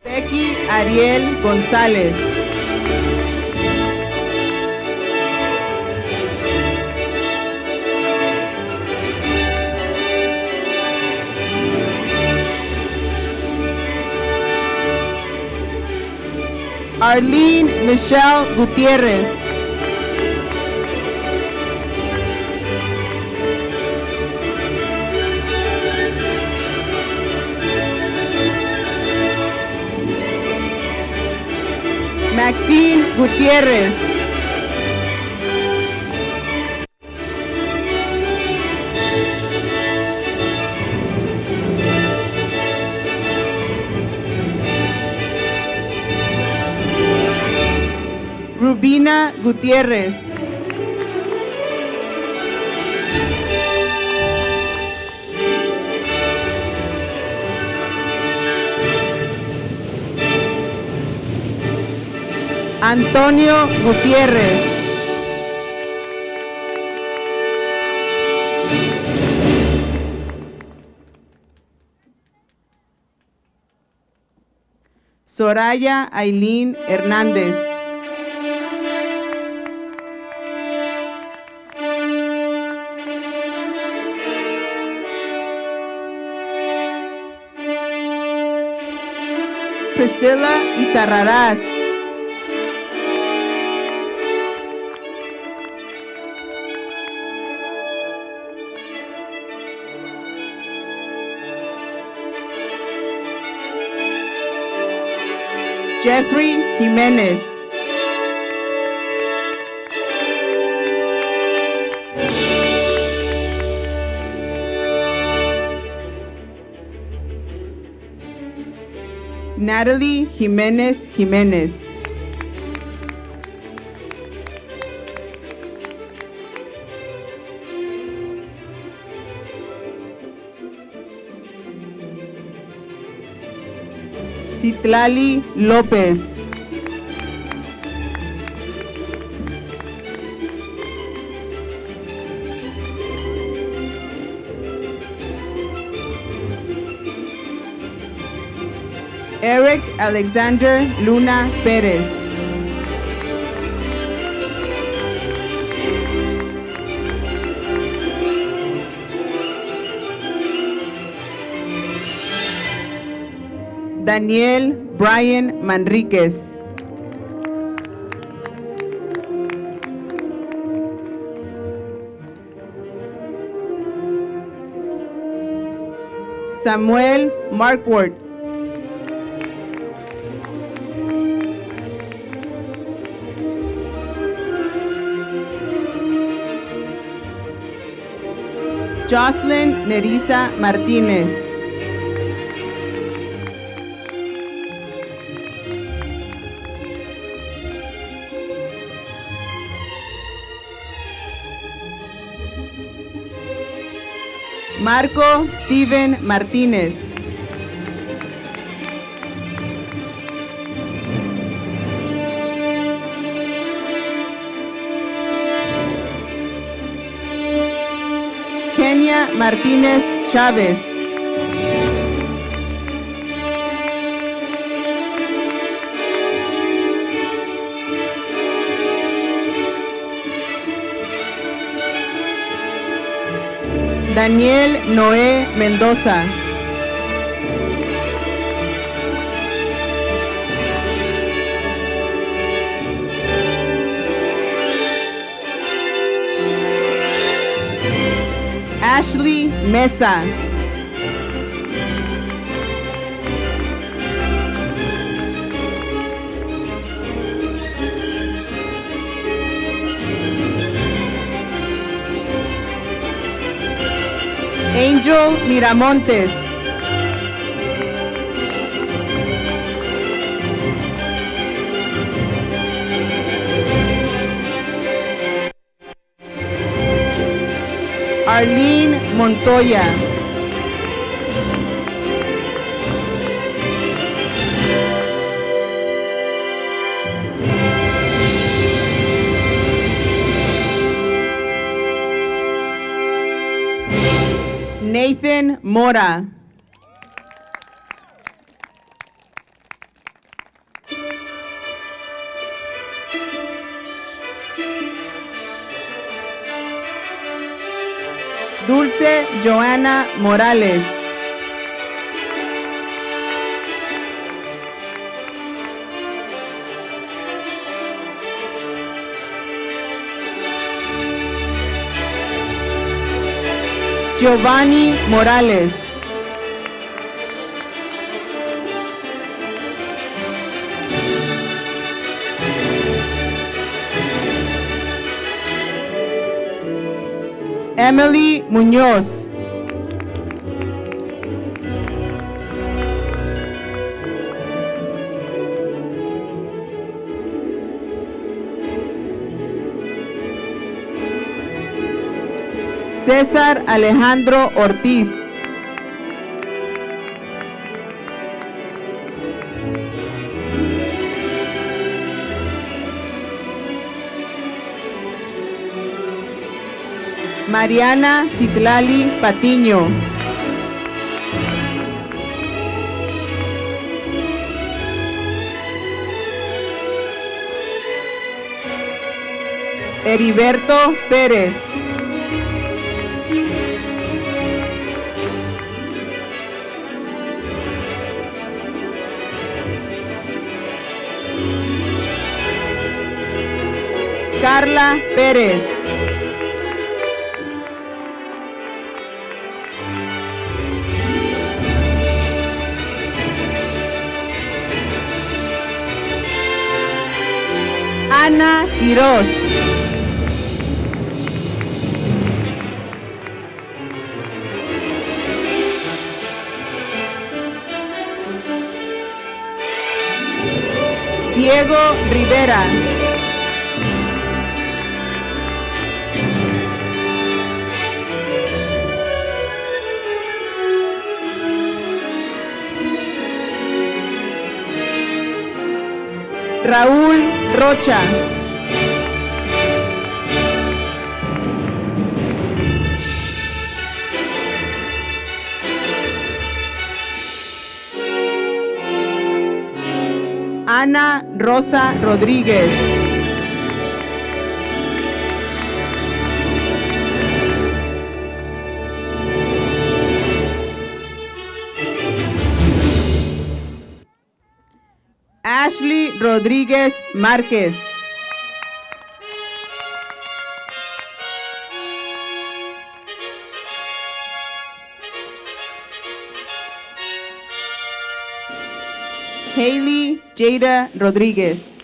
Speaker 9: Becky Ariel González. Arlene Michelle Gutiérrez. Maxine Gutiérrez. Rubina Gutiérrez. Antonio Gutiérrez. Soraya Ailín Hernández. Priscilla Izarrarás. Jeffrey Jiménez. Natalie Jimenez Jimenez. Citlali López. Eric Alexander Luna Pérez. Daniel Brian Manríquez. Samuel Markwart. Jocelyn Nerissa Martínez. Marco Steven Martínez. Kenia Martínez Chávez. Daniel Noé Mendoza. Ashley Mesa. Angel Miramontes. Arlene Montoya. Nathan Mora. Dulce Joana Morales. Giovanni Morales. Emily Muñoz. César Alejandro Ortiz. Mariana Citlali Patiño. Heriberto Pérez. Carla Pérez. Ana Quiroz. Diego Rivera. Raúl Rocha. Ana Rosa Rodríguez. Ashley Rodríguez Márquez. Hailey Jada Rodríguez.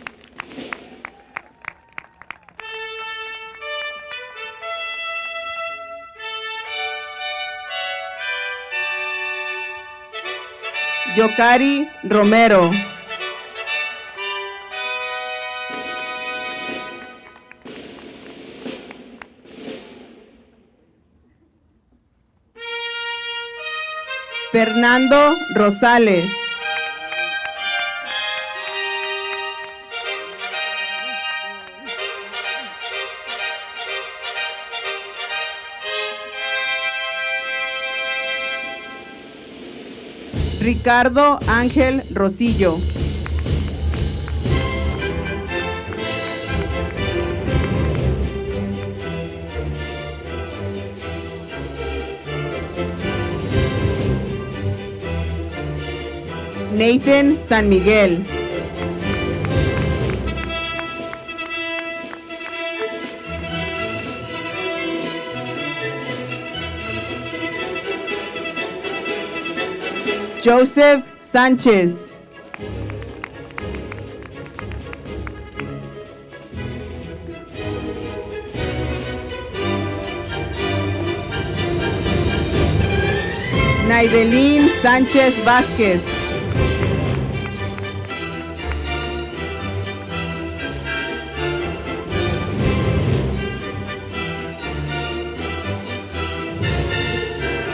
Speaker 9: Yocari Romero. Fernando Rosales. Ricardo Ángel Rosillo. Nathan San Miguel. Joseph Sánchez. Naidelín Sánchez Vázquez.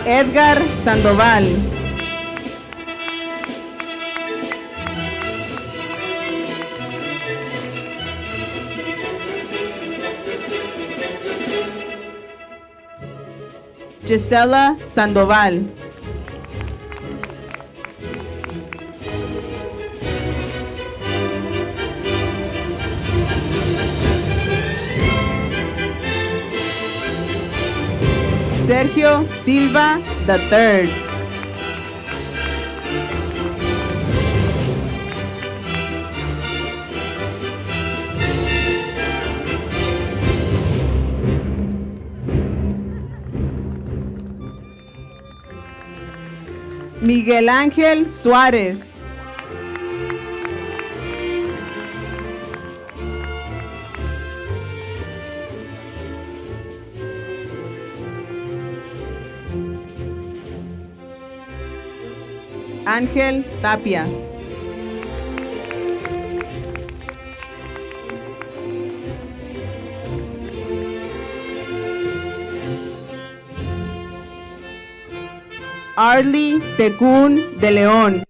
Speaker 9: Edgar Sandoval. Gisela Sandoval. Sergio Silva III. Miguel Ángel Suárez. Ángel Tapia. Arly Tecún de León.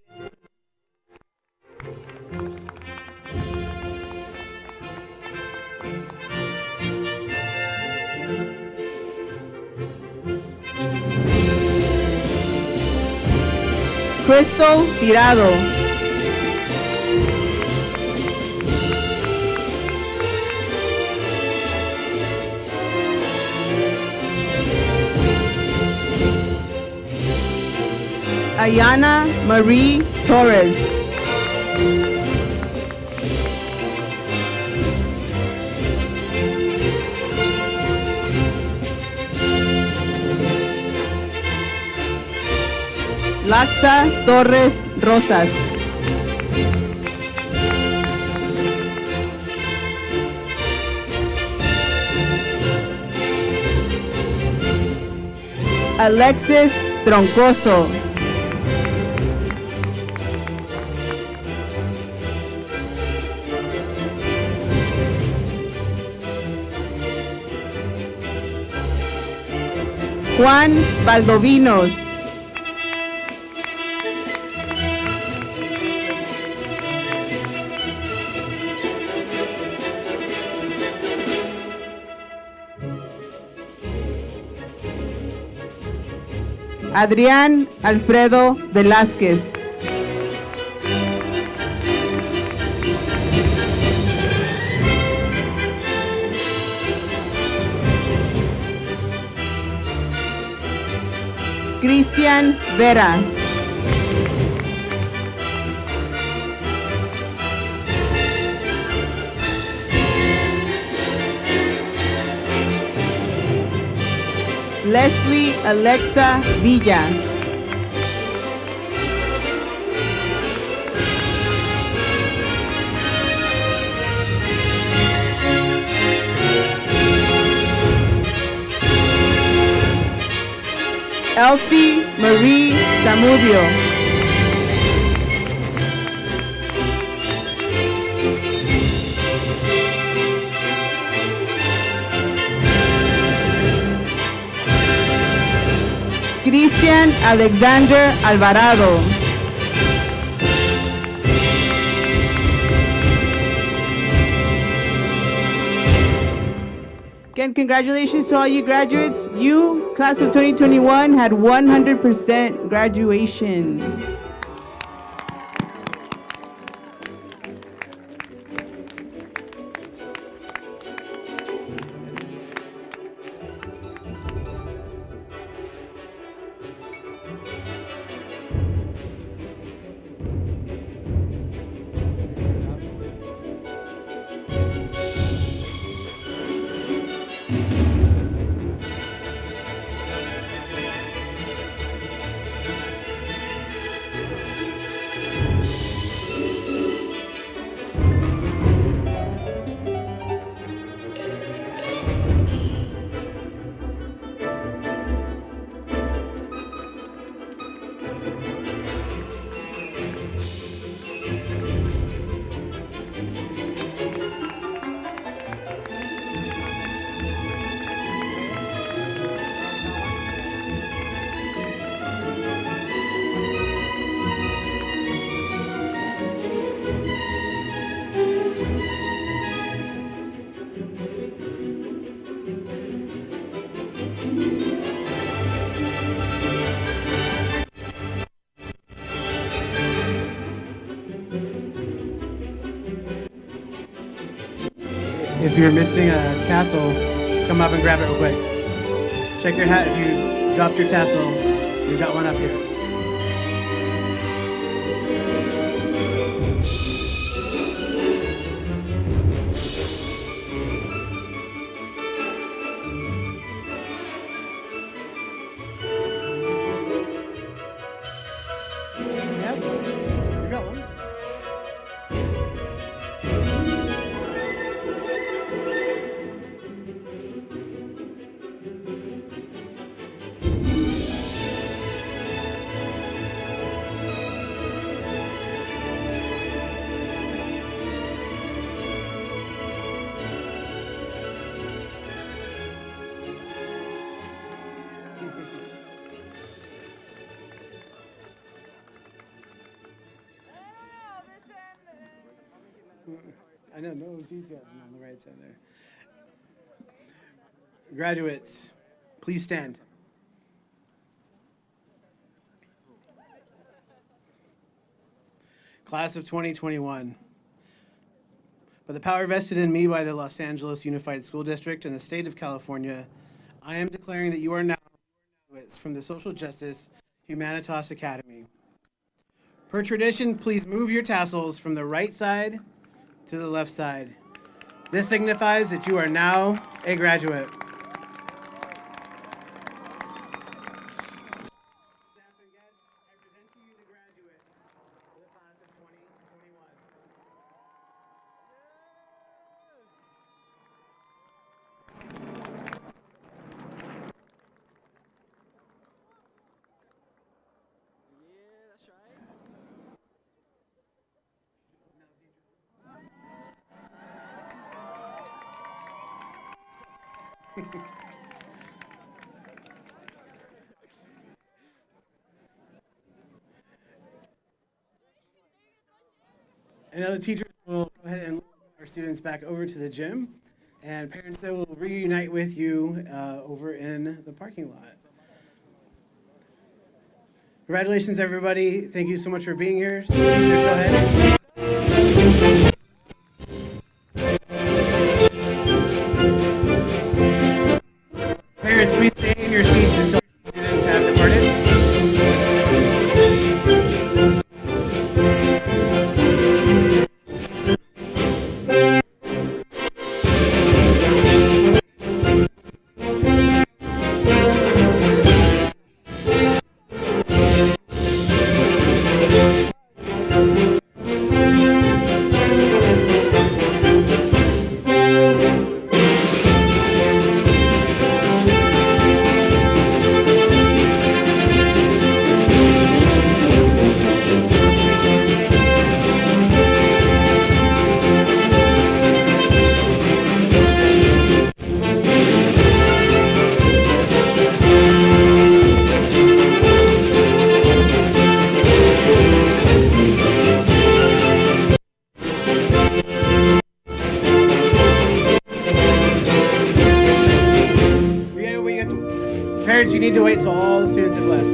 Speaker 9: Crystal Tirado. Ayana Marie Torres. Laxa Torres Rosas. Alexis Troncoso. Juan Valdovinos. Adrián Alfredo Velázquez. Cristian Vera. Leslie Alexa Villa. Elsie Marie Zamudio. Cristian Alexander Alvarado. Again, congratulations to all you graduates. You, class of 2021, had 100% graduation.
Speaker 5: If you're missing a tassel, come up and grab it real quick. Check your hat. If you dropped your tassel, we've got one up here. Yes, you got one. I know, no details on the right side there. Graduates, please stand. Class of 2021. By the power vested in me by the Los Angeles Unified School District and the state of California, I am declaring that you are now graduates from the Social Justice Humanitas Academy. Per tradition, please move your tassels from the right side to the left side. This signifies that you are now a graduate. And now the teachers will go ahead and lead our students back over to the gym, and parents then will reunite with you over in the parking lot. Congratulations, everybody. Thank you so much for being here. So teachers, go ahead. Parents, please stay in your seats until students have departed. Parents, you need to wait till all the students have left.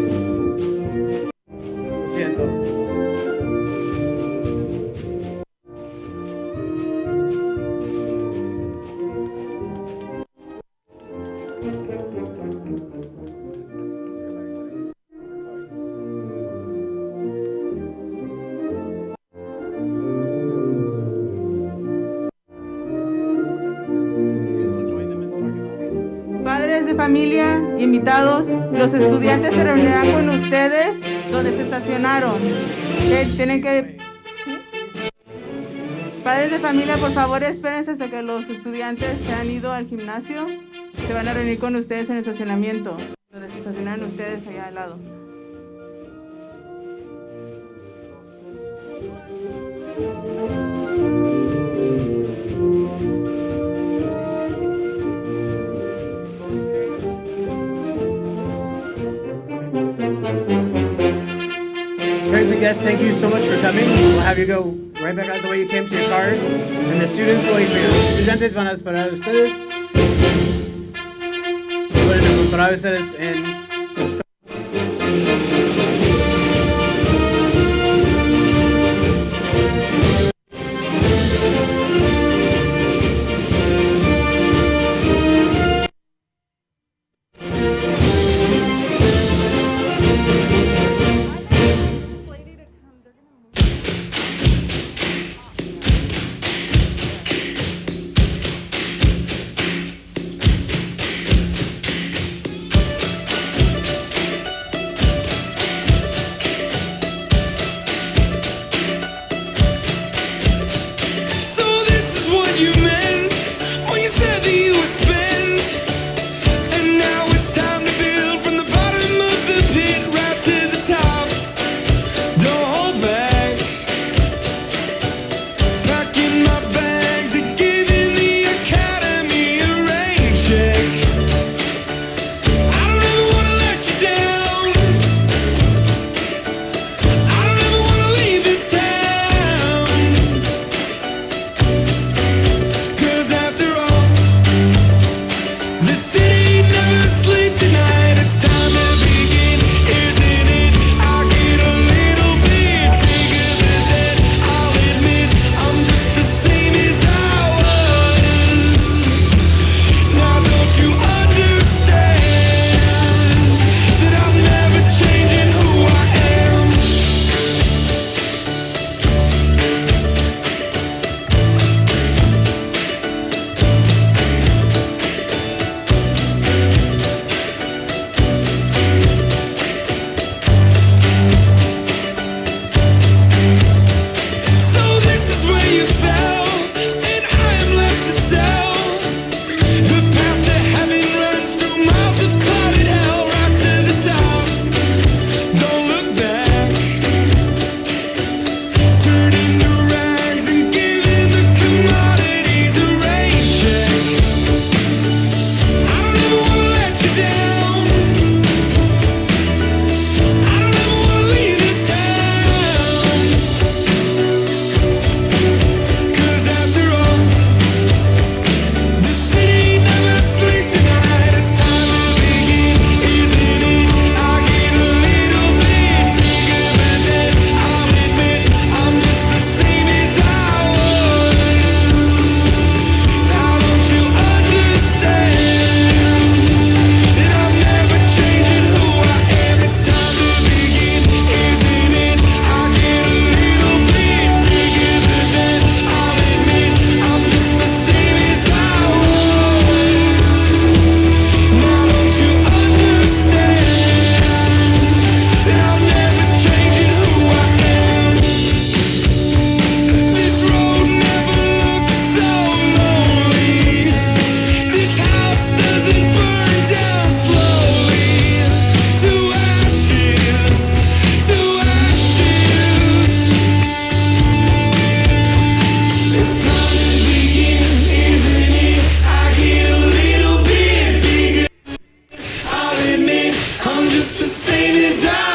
Speaker 5: Lo siento.
Speaker 9: Padres de familia, invitados, los estudiantes se reunirán con ustedes donde se estacionaron. Tienen que... Padres de familia, por favor, espérense hasta que los estudiantes se han ido al gimnasio. Se van a reunir con ustedes en el estacionamiento, donde se estacionaron ustedes allá al lado.
Speaker 5: Parents and guests, thank you so much for coming. We'll have you go right back out the way you came to your cars, and the students will wait for you. Los estudiantes van a esperar a ustedes. Pueden encontrar a ustedes en los carros.
Speaker 4: just the same as I